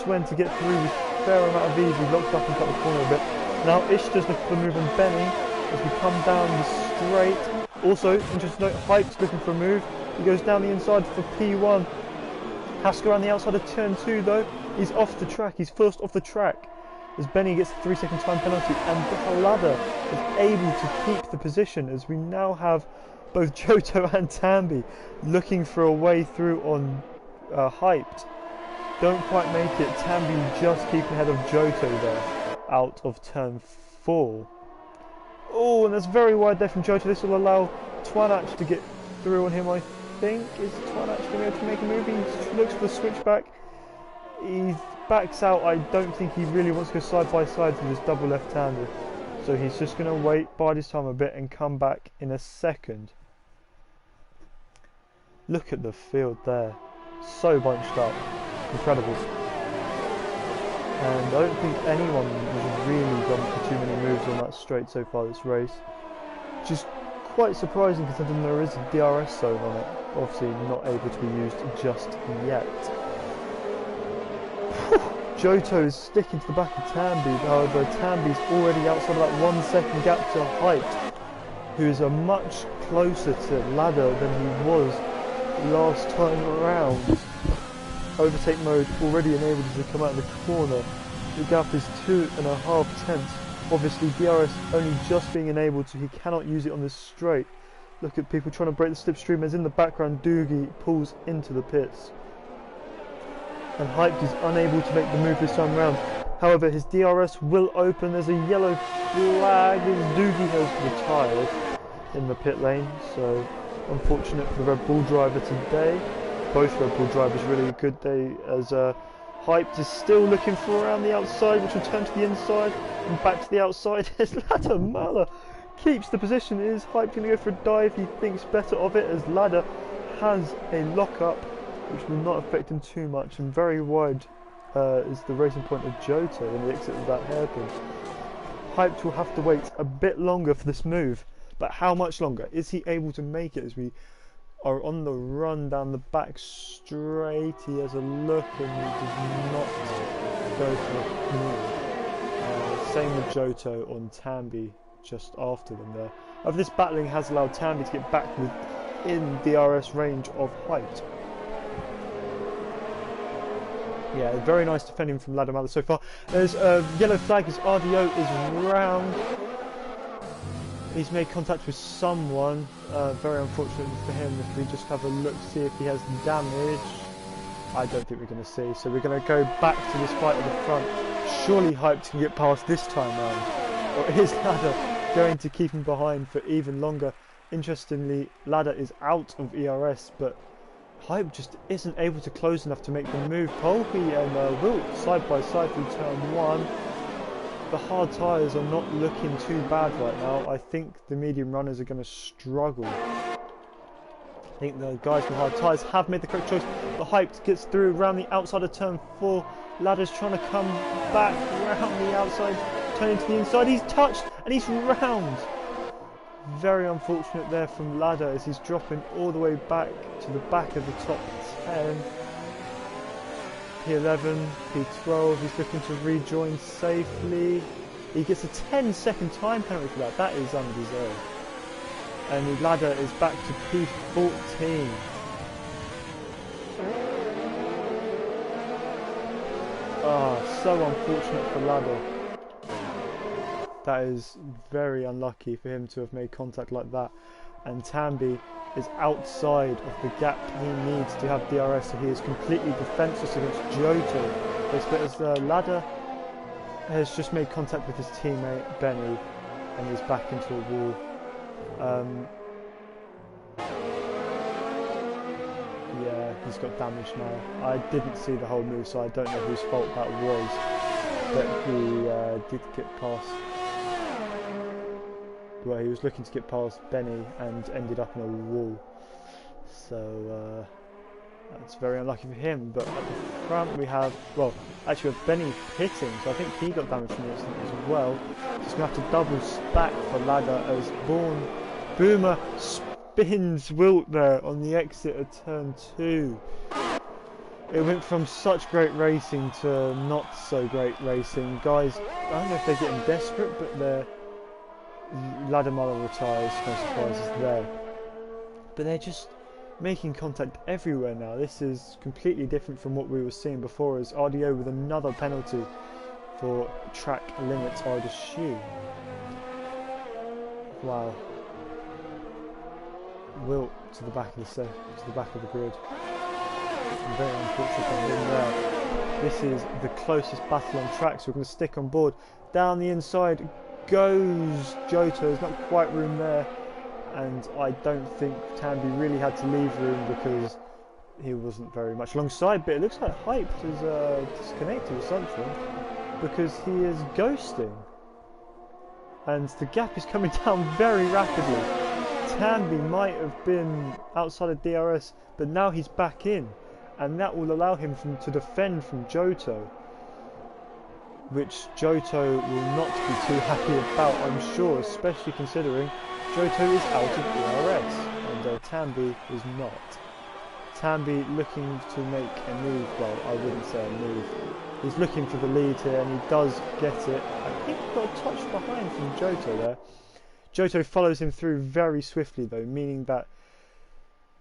Sven to get through with a fair amount of ease. He locked up and cut the corner a bit. Now Ishtar's looking for a move on Benny as we come down the straight. Also, interesting to note, Hype's looking for a move. He goes down the inside for P1. Has to go around the outside of turn 2 though. He's off the track. He's first off the track as Benny gets a 3-second time penalty, and Ladder is able to keep the position as we now have both Johto and Tambi looking for a way through on Hyped. Don't quite make it. Tambi just keeping ahead of Johto there out of turn 4. Oh, and that's very wide there from Johto. This will allow Twanach to get through on him, I think. Is Twanach going to be able to make a move? He looks for the switchback. He backs out. I don't think he really wants to go side by side with this double left-hander. So he's just going to wait, bide his time a bit and come back in a second. Look at the field there. So bunched up. Incredible. And I don't think anyone has really gone for too many moves on that straight so far this race. Which is quite surprising considering there is a DRS zone on it. Obviously not able to be used just yet. Johto is sticking to the back of Tambi, however Tambi's already outside of that 1 second gap to Hyped, who is a much closer to Ladder than he was last time around. Overtake mode already enabled as they come out of the corner. The gap is 2.5 tenths. Obviously DRS only just being enabled, so he cannot use it on this straight. Look at people trying to break the slipstream as in the background Doogie pulls into the pits. And Hyped is unable to make the move this time round. However, his DRS will open. There's a yellow flag as Doogie has retired in the pit lane. So unfortunate for the Red Bull driver today. Both Red Bull drivers really a good day, as Hyped is still looking for around the outside, which will turn to the inside and back to the outside. As Ladder Muller keeps the position. Is Hyped going to go for a dive? He thinks better of it as Ladder has a lock up, which will not affect him too much, and very wide is the racing point of Johto when he exits that hairpin. Hyped will have to wait a bit longer for this move, but how much longer? Is he able to make it as we are on the run down the back straight? He has a look and he does not go for a move. Same with Johto on Tambi just after them there. However, this battling has allowed Tambi to get back within DRS range of Hyped. Yeah, very nice defending from Ladder Muller so far. There's a yellow flag as RDO is round. He's made contact with someone. Very unfortunate for him. If we just have a look to see if he has damage. I don't think we're going to see. So we're going to go back to this fight at the front. Surely Hyped can get past this time round. Or is Ladder going to keep him behind for even longer? Interestingly, Ladder is out of ERS, but Hype just isn't able to close enough to make the move. Polhi and Wilt side by side through turn 1. The hard tyres are not looking too bad right now. I think the medium runners are going to struggle. I think the guys with hard tyres have made the correct choice. The Hyped gets through around the outside of turn 4. Ladder's trying to come back around the outside, turning to the inside. He's touched and he's round. Very unfortunate there from Ladder as he's dropping all the way back to the back of the top 10. P11, P12, he's looking to rejoin safely. He gets a 10-second time penalty for that. That is undeserved. And Ladder is back to P14. Ah, so unfortunate for Ladder. That is very unlucky for him to have made contact like that. And Tambi is outside of the gap he needs to have DRS, so he is completely defenseless against Giotto. But as Ladder has just made contact with his teammate Benny and is back into a wall. Yeah, he's got damage now. I didn't see the whole move, so I don't know whose fault that was. But he did get past. Well, he was looking to get past Benny and ended up in a wall. So that's very unlucky for him. But at the front we have, well, actually with Benny hitting, so I think he got damage from this as well. Just going to have to double stack for Ladder as Boomer spins Wilt there on the exit of turn 2. It went from such great racing to not so great racing. Guys, I don't know if they're getting desperate, but they're... Ladder Muller retires, no surprises there. But they're just making contact everywhere now. This is completely different from what we were seeing before, as RDO with another penalty for track limits, I'd assume. Wow. Wilt to the back of the grid. Very unfortunate for him there. This is the closest battle on track, so we're going to stick on board. Down the inside goes Giotto. There's not quite room there, and I don't think Tambi really had to leave room because he wasn't very much alongside. But it looks like Hyped is disconnected or something, because he is ghosting, and the gap is coming down very rapidly. Tambi might have been outside of DRS, but now he's back in, and that will allow him to defend from Giotto, which Giotto will not be too happy about, I'm sure, especially considering Giotto is out of DRS and Tambi is not. Tambi looking to make a move, well, I wouldn't say a move. He's looking for the lead here and he does get it. I think he got a touch behind from Giotto there. Giotto follows him through very swiftly though, meaning that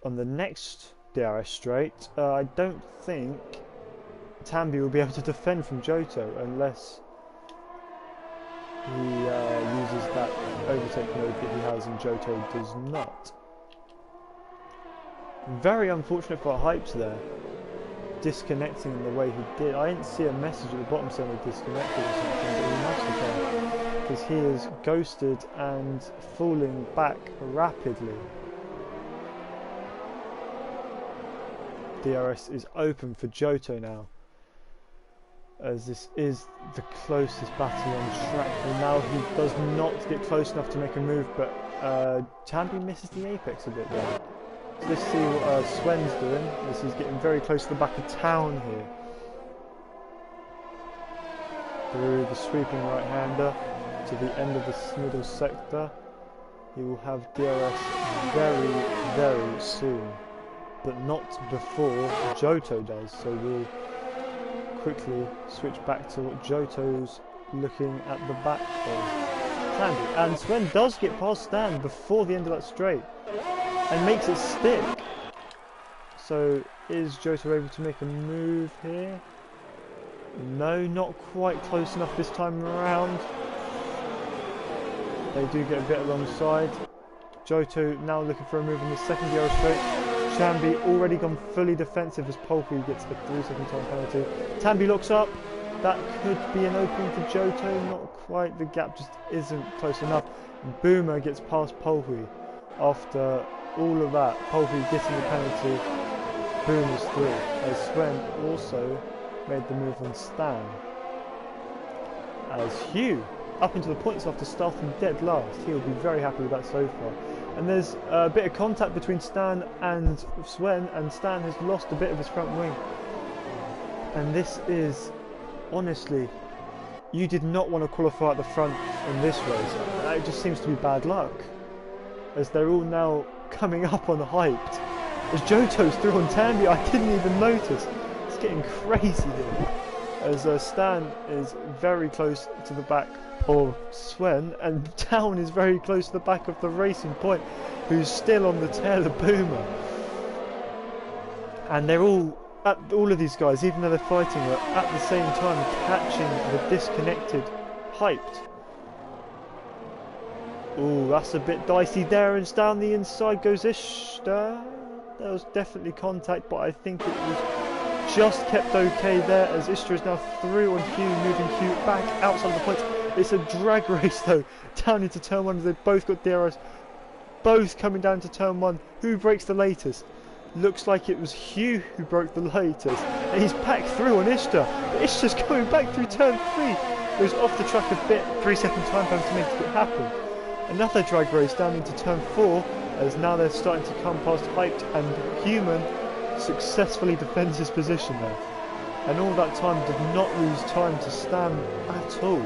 on the next DRS straight, I don't think Tambi will be able to defend from Giotto unless he uses that overtake mode that he has and Giotto does not. Very unfortunate for Hypes there, disconnecting in the way he did. I didn't see a message at the bottom saying he disconnected or something, but he must have done, because he is ghosted and falling back rapidly. DRS is open for Giotto now, as this is the closest battle on track, and now he does not get close enough to make a move, but Tambi misses the apex a bit there. So let's see what Sven's doing, as he's getting very close to the back of town here. Through the sweeping right-hander to the end of this middle sector. He will have DRS very, very soon, but not before Giotto does, so we'll quickly switch back to what Giotto's looking at the back of Tambi. And Sven does get past Stan before the end of that straight and makes it stick. So is Giotto able to make a move here? No, not quite close enough this time around. They do get a bit alongside. Giotto now looking for a move on the second DRS straight. Tambi already gone fully defensive as Polfi gets a 3-second time penalty. Tambi locks up. That could be an opening for Giotto. Not quite. The gap just isn't close enough. Boomer gets past Polfi. After all of that, Polfi getting the penalty. Boomer's through. As Sven also made the move on Stan. As Hugh up into the points after starting dead last. He'll be very happy with that so far. And there's a bit of contact between Stan and Sven, and Stan has lost a bit of his front wing. And this is, honestly, you did not want to qualify at the front in this race. It just seems to be bad luck, as they're all now coming up on Hyped. As Giotto's through on Tambi, I didn't even notice. It's getting crazy here. As Stan is very close to the back of Sven, and Town is very close to the back of the Racing Point, who's still on the tail of Boomer. And they're all at all of these guys, even though they're fighting, are at the same time catching the disconnected Hyped. Oh, that's a bit dicey there, and down the inside goes Ishtar. There was definitely contact, but I think it was just kept okay there, as Ishtar is now through on Hugh, moving Hugh back outside of the points. It's a drag race though, down into turn 1. They've both got DRS, both coming down to turn 1. Who breaks the latest? Looks like it was Hugh who broke the latest, and he's back through on Ishtar. But Ishtar's coming back through turn 3. Goes off the track a bit, 3-second time frame to make it happen. Another drag race down into turn 4, as now they're starting to come past Hyped, and Human successfully defends his position there. And all that time did not lose time to Stan at all.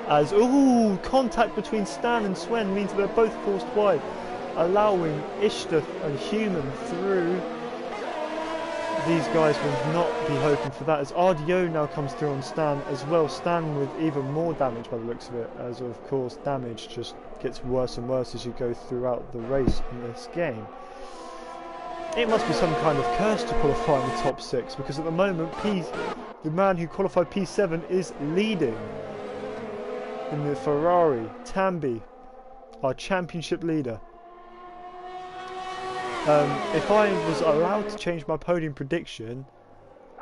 As, ooh, contact between Stan and Swen means that they're both forced wide, allowing Ishtar and Human through. These guys will not be hoping for that, as RDO now comes through on Stan as well. Stan with even more damage by the looks of it, as of course damage just gets worse and worse as you go throughout the race in this game. It must be some kind of curse to qualify in the top 6, because at the moment the man who qualified P7 is leading in the Ferrari. Tambi, our championship leader. If I was allowed to change my podium prediction,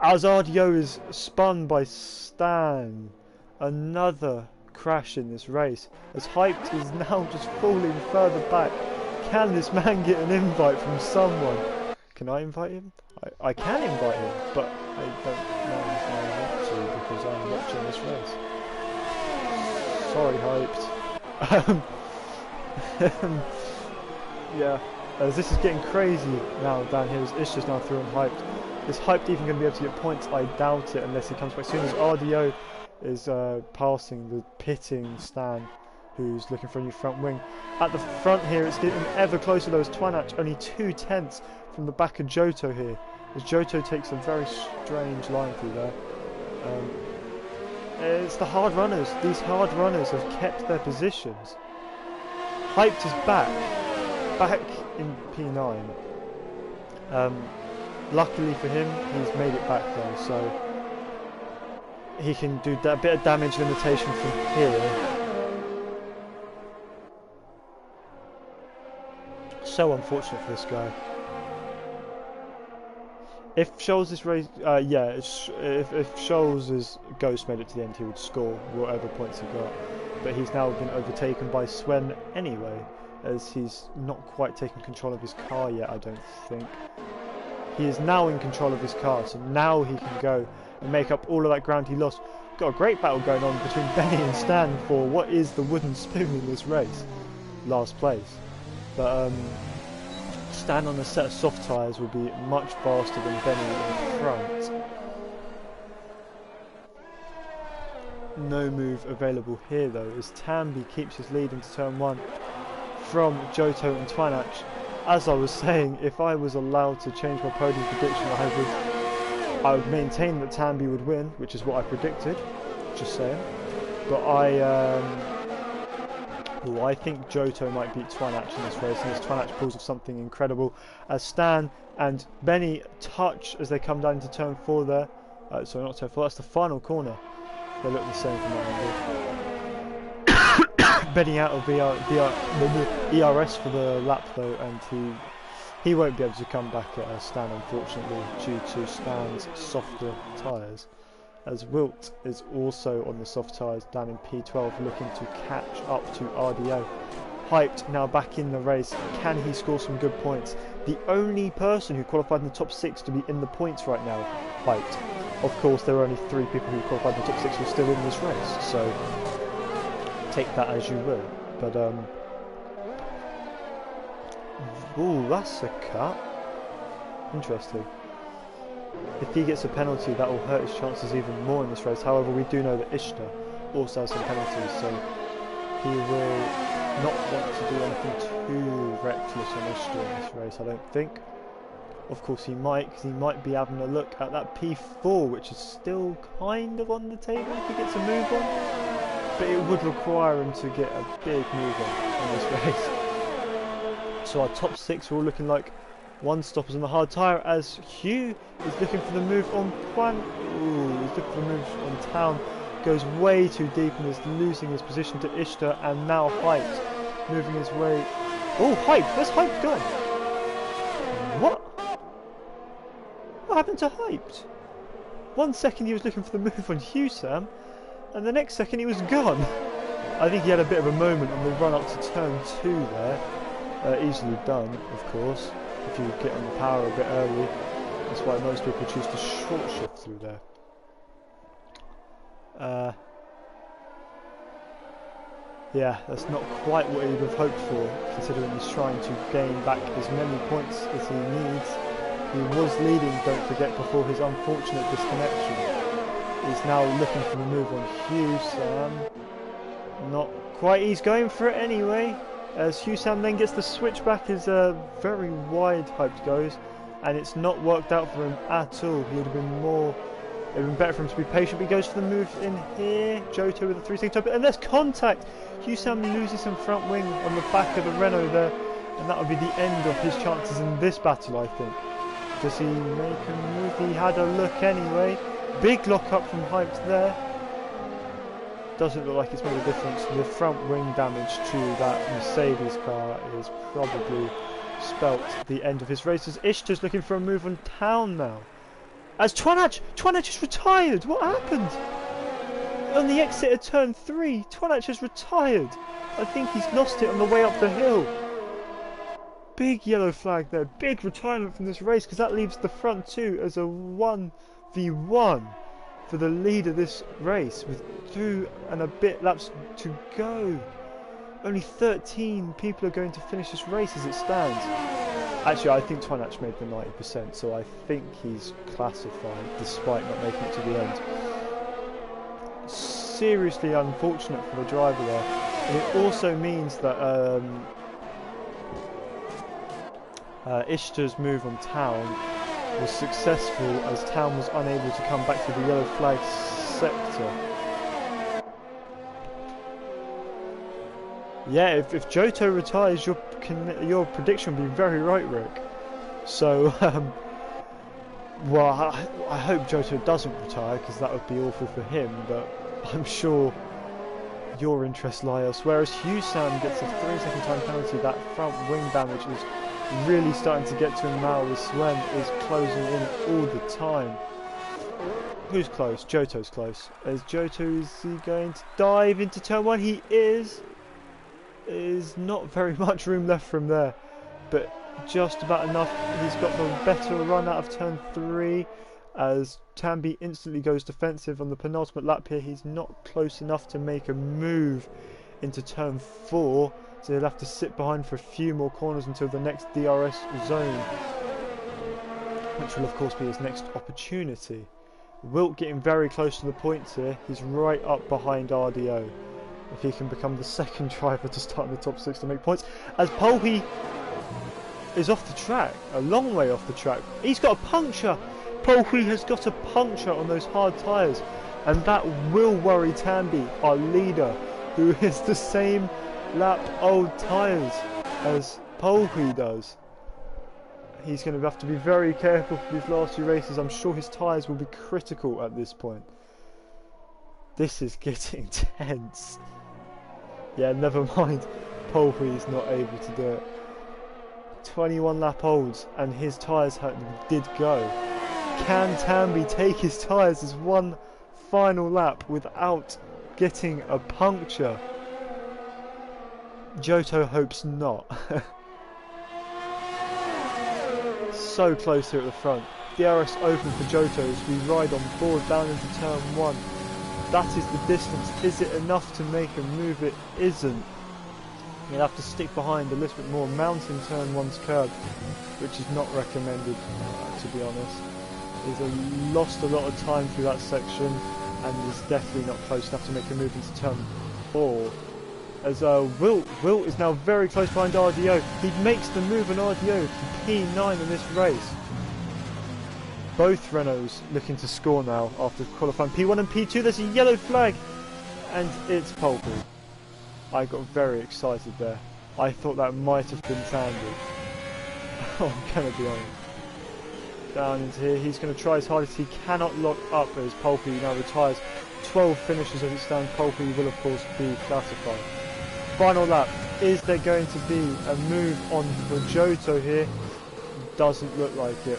as RDO is spun by Stan, another crash in this race, as Hyped is now just falling further back. Can this man get an invite from someone? Can I invite him? I can invite him, but I don't know if I want to, because I'm watching this race. Sorry, Hyped. Yeah. As this is getting crazy now down here, as Ishtar's now through and Hyped. Is Hyped even going to be able to get points? I doubt it, unless he comes back. As soon as RDO is passing the pitting Stan, who's looking for a new front wing. At the front here, it's getting ever closer though, as Twinach only 2/10 from the back of Johto here, as Johto takes a very strange line through there. It's the hard runners. These hard runners have kept their positions. Hyped is back in P9. Luckily for him, he's made it back though, so he can do that bit of damage limitation from here. So unfortunate for this guy. If Scholes' race, if Scholes' Ghost made it to the end, he would score whatever points he got. But he's now been overtaken by Swen anyway, as he's not quite taken control of his car yet, I don't think. He is now in control of his car, so now he can go and make up all of that ground he lost. Got a great battle going on between Benny and Stan for what is the wooden spoon in this race. Last place. But Stan on a set of soft tyres will be much faster than Benny in front. No move available here though, as Tambi keeps his lead into turn 1 from Johto and Twinach. As I was saying, if I was allowed to change my podium prediction, I would maintain that Tambi would win, which is what I predicted, just saying. But I think Johto might beat Twinach in this race, and as Twinach pulls off something incredible, as Stan and Benny touch as they come down into turn 4 there. Sorry, not turn 4, that's the final corner. They look the same from that angle. Benny out of the ERS for the lap though, and he won't be able to come back at Stan, unfortunately, due to Stan's softer tyres. As Wilt is also on the soft tyres down in P12, looking to catch up to RDO. Hyped now back in the race. Can he score some good points? The only person who qualified in the top 6 to be in the points right now, Hyped. Of course, there are only 3 people who qualified in the top 6 who are still in this race, so take that as you will. But ooh, that's a cut. Interesting. If he gets a penalty, that will hurt his chances even more in this race. However, we do know that Ishtar also has some penalties, so he will not want to do anything too reckless on Ishtar in this race, I don't think. Of course he might, because he might be having a look at that P4, which is still kind of on the table if he gets a move on. But it would require him to get a big move on in this race. So our top 6 are all looking like One stop is on the hard tyre as Hugh is looking for the move on Quan. Ooh, he's looking for the move on Town. Goes way too deep and is losing his position to Ishtar, and now Hyped moving his way. Oh, Hyped! Where's Hyped gone? What? What happened to Hyped? 1 second he was looking for the move on Hugh Sam, and the next second he was gone. I think he had a bit of a moment on the run up to turn 2 there. Easily done, of course, if you get on the power a bit early. That's why most people choose to short shift through there. Yeah, that's not quite what he would have hoped for, considering he's trying to gain back as many points as he needs. He was leading, don't forget, before his unfortunate disconnection. He's now looking for the move on Hugh Sam. Not quite, he's going for it anyway. As Hugh Sam then gets the switch back as very wide Hyped goes, and it's not worked out for him at all. He would have been more, it would have been better for him to be patient, but he goes for the move in here. Johto with a 3-second top, and there's contact! Hugh Sam loses some front wing on the back of the Renault there, and that would be the end of his chances in this battle, I think. Does he make a move? He had a look anyway. Big lock up from Hyped there. Doesn't look like it's made a difference. The front wing damage to that Mercedes car is probably spelt the end of his race, as Ishtar's looking for a move on Town now. As Twanach has retired! What happened? On the exit of turn 3, Twanach has retired. I think he's lost it on the way up the hill. Big yellow flag there, big retirement from this race, because that leaves the front 2 as a 1v1 for the lead of this race, with 2 and a bit laps to go. Only 13 people are going to finish this race as it stands. Actually, I think Twanach made the 90%, so I think he's classified despite not making it to the end. Seriously unfortunate for the driver there, and it also means that Ishtar's move on Town was successful, as Town was unable to come back through the yellow flag sector. Yeah, if Johto retires, your prediction would be very right, Rick. So, well, I hope Johto doesn't retire, because that would be awful for him, but I'm sure your interests lie elsewhere. As Hugh Sam gets a 3-second time penalty, that front wing damage is really starting to get to him now, as Swen is closing in all the time. Who's close? Johto's close. As Johto, is he going to dive into turn 1? He is. There's not very much room left from there, but just about enough. He's got the better run out of turn 3, as Tambi instantly goes defensive on the penultimate lap here. He's not close enough to make a move into turn 4, so he'll have to sit behind for a few more corners until the next DRS zone, which will of course be his next opportunity. Wilt getting very close to the points here. He's right up behind RDO. If he can become the second driver to start in the top 6 to make points, as Polhi is off the track, a long way off the track. He's got a puncture. Polhi has got a puncture on those hard tyres, and that will worry Tambi, our leader, who is the same lap old tyres as Polhi does. He's going to have to be very careful for these last 2 races. I'm sure his tyres will be critical at this point. This is getting tense. Yeah, never mind. Polhi is not able to do it. 21 lap olds, and his tyres did go. Can Tambi take his tyres as one final lap without getting a puncture? Johto hopes not. So close here at the front. DRS open for Johto as we ride on board down into turn 1. That is the distance. Is it enough to make a move? It isn't. You'll have to stick behind a little bit more. Mountain turn 1's curb, which is not recommended, to be honest. He's lost a lot of time through that section, and is definitely not close enough to make a move into turn 4. As Wilt is now very close behind RDO. He makes the move on RDO to P9 in this race. Both Renaults looking to score now after qualifying P1 and P2. There's a yellow flag, and it's Polhi. I got very excited there. I thought that might have been Tambi. Oh, I'm going to be honest. Down into here, he's going to try as hard as he cannot lock up as Pulpy now retires. 12 finishes as it stands. Pulpy will of course be classified. Final lap. Is there going to be a move on for Johto here? Doesn't look like it.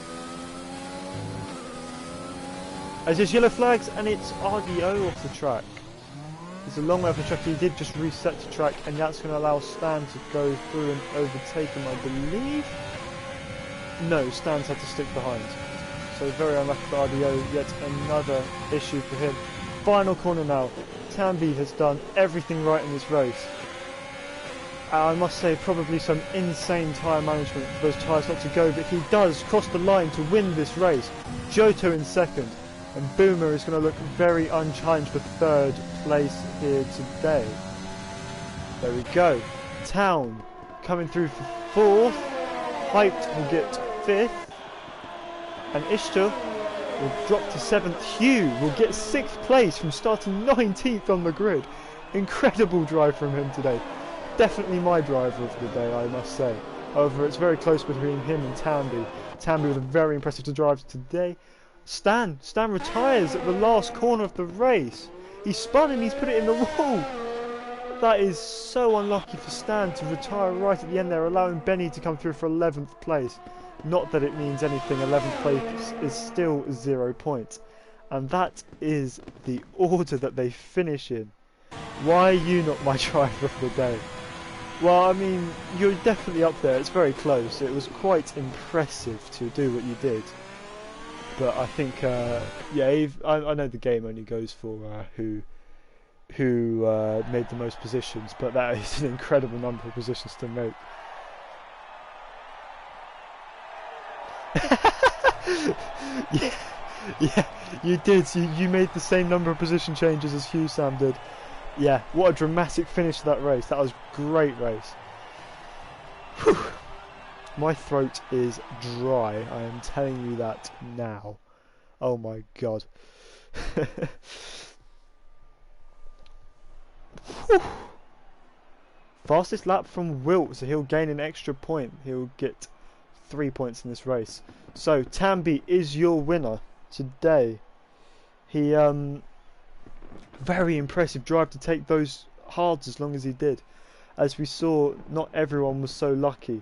As there's yellow flags and it's RDO off the track. It's a long way off the track. He did just reset the track and that's going to allow Stan to go through and overtake him, I believe. No, Stan's had to stick behind. So very unlucky for RDO, yet another issue for him. Final corner now. Tambi has done everything right in this race. I must say probably some insane tyre management for those tyres not to go, but he does cross the line to win this race. Johto in second, and Boomer is going to look very unchallenged for third place here today. There we go. Town coming through for fourth. Hyped will get fifth, and Ishtar will drop to seventh. Hugh will get sixth place from starting 19th on the grid. Incredible drive from him today. Definitely my driver of the day, I must say. However, it's very close between him and Tambi. Tambi with a very impressive drive today. Stan retires at the last corner of the race. He spun and he's put it in the wall. That is so unlucky for Stan to retire right at the end there, allowing Benny to come through for 11th place. Not that it means anything, 11th place is still 0 points. And that is the order that they finish in. Why are you not my driver of the day? Well, I mean, you're definitely up there. It's very close. It was quite impressive to do what you did. But I think, yeah, I know the game only goes for who made the most positions, but that is an incredible number of positions to make. yeah, you did. You made the same number of position changes as Hugh Sam did. Yeah, what a dramatic finish to that race. That was a great race. Whew. My throat is dry. I am telling you that now. Oh my god. Fastest lap from Wilt, so he'll gain an extra point. He'll get 3 points in this race. So Tambi is your winner today. He very impressive drive to take those hards as long as he did. As we saw, not everyone was so lucky.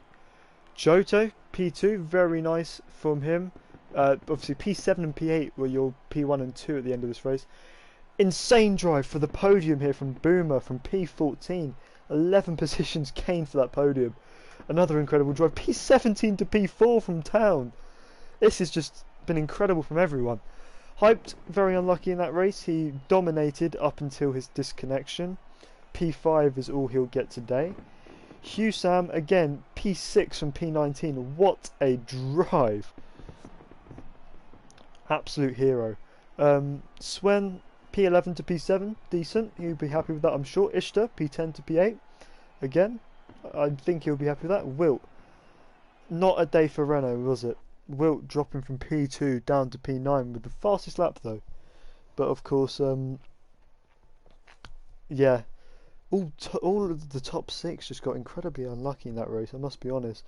Johto, P2, very nice from him. Obviously P7 and P8 were your P1 and 2 at the end of this race. Insane drive for the podium here from Boomer from P14. 11 positions gained for that podium. Another incredible drive. P17 to P4 from Town. This has just been incredible from everyone. Hyped, very unlucky in that race. He dominated up until his disconnection. P5 is all he'll get today. Hugh Sam, again, P6 from P19. What a drive. Absolute hero. Swen, P11 to P7. Decent. He'll be happy with that, I'm sure. Ishtar, P10 to P8. Again, I think he'll be happy with that. Wilt. Not a day for Renault, was it? Wilt dropping from P2 down to P9 with the fastest lap though. But of course, yeah, all of the top 6 just got incredibly unlucky in that race, I must be honest.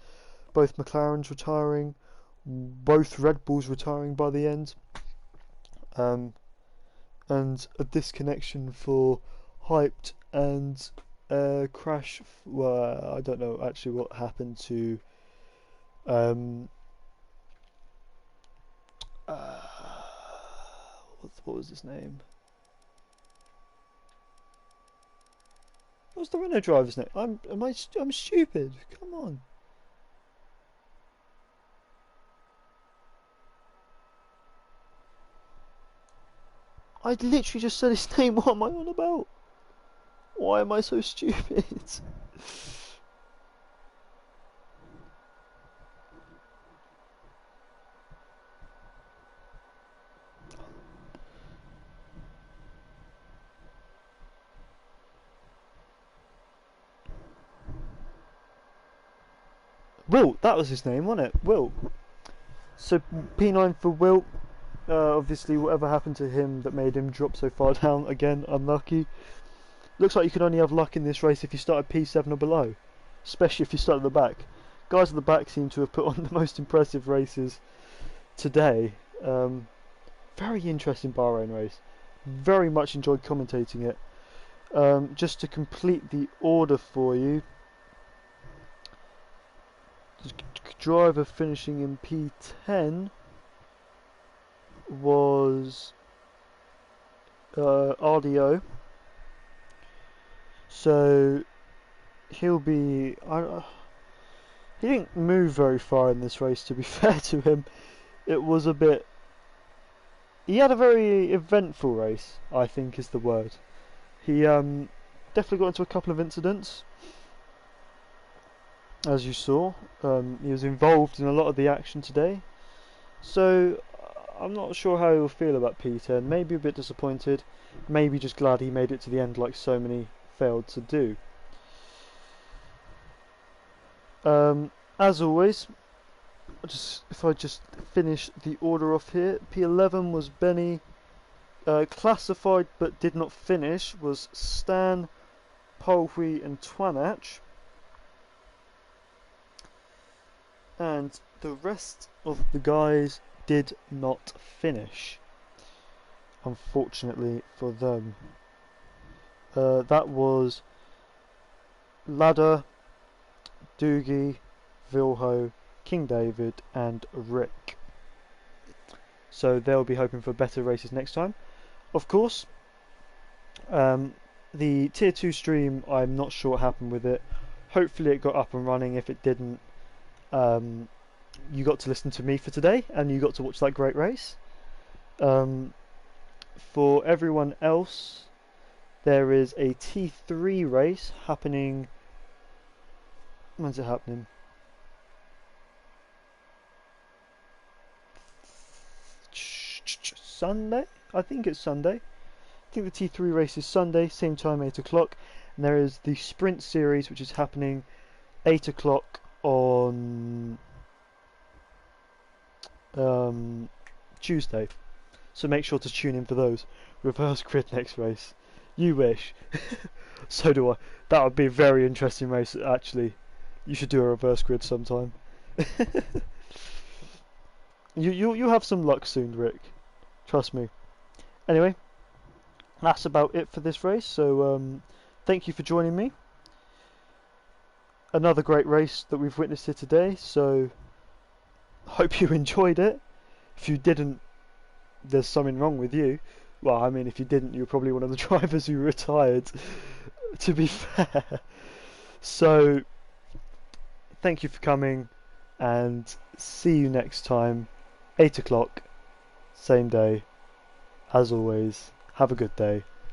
Both McLarens retiring, both Red Bulls retiring by the end, and a disconnection for Hyped and Crash. Well, I don't know actually what happened to what was his name? What's the Renault driver's name? I'm stupid. Come on. I literally just said his name. What am I on about? Why am I so stupid? Wilt, that was his name, wasn't it? Wilt. So P9 for Wilt. Obviously, whatever happened to him that made him drop so far down, again, unlucky. Looks like you can only have luck in this race if you start at P7 or below. Especially if you start at the back. guys at the back seem to have put on the most impressive races today. Very interesting Bahrain race. Very much enjoyed commentating it. Just to complete the order for you, the driver finishing in P10 was RDO. So he'll be... he didn't move very far in this race, to be fair to him. It was a bit... He had a very eventful race, I think is the word. He definitely got into a couple of incidents, as you saw. He was involved in a lot of the action today. So I'm not sure how he'll feel about P10. Maybe a bit disappointed. Maybe just glad he made it to the end like so many failed to do. As always, if I just finish the order off here, P11 was Benny. Classified but did not finish was Stan, Polhui and Twanach. And the rest of the guys did not finish, unfortunately for them. That was Ladder, Doogie, Vilho, King David and Rick. So they'll be hoping for better races next time. Of course, the Tier 2 stream, I'm not sure what happened with it. Hopefully it got up and running. If it didn't, you got to listen to me for today and you got to watch that great race. For everyone else, there is a T3 race happening. When's it happening? Sunday? I think it's Sunday. I think the T3 race is Sunday, same time, 8 o'clock. And there is the Sprint Series, which is happening 8 o'clock on Tuesday. So make sure to tune in for those. Reverse grid next race. You wish. So do I. That would be a very interesting race, actually. You should do a reverse grid sometime. You'll have some luck soon, Rick. Trust me. Anyway, that's about it for this race. So thank you for joining me. Another great race that we've witnessed here today. So hope you enjoyed it. If you didn't, there's something wrong with you. Well, I mean, if you didn't, you're probably one of the drivers who retired, to be fair. So thank you for coming and see you next time. 8 o'clock, same day. As always, have a good day.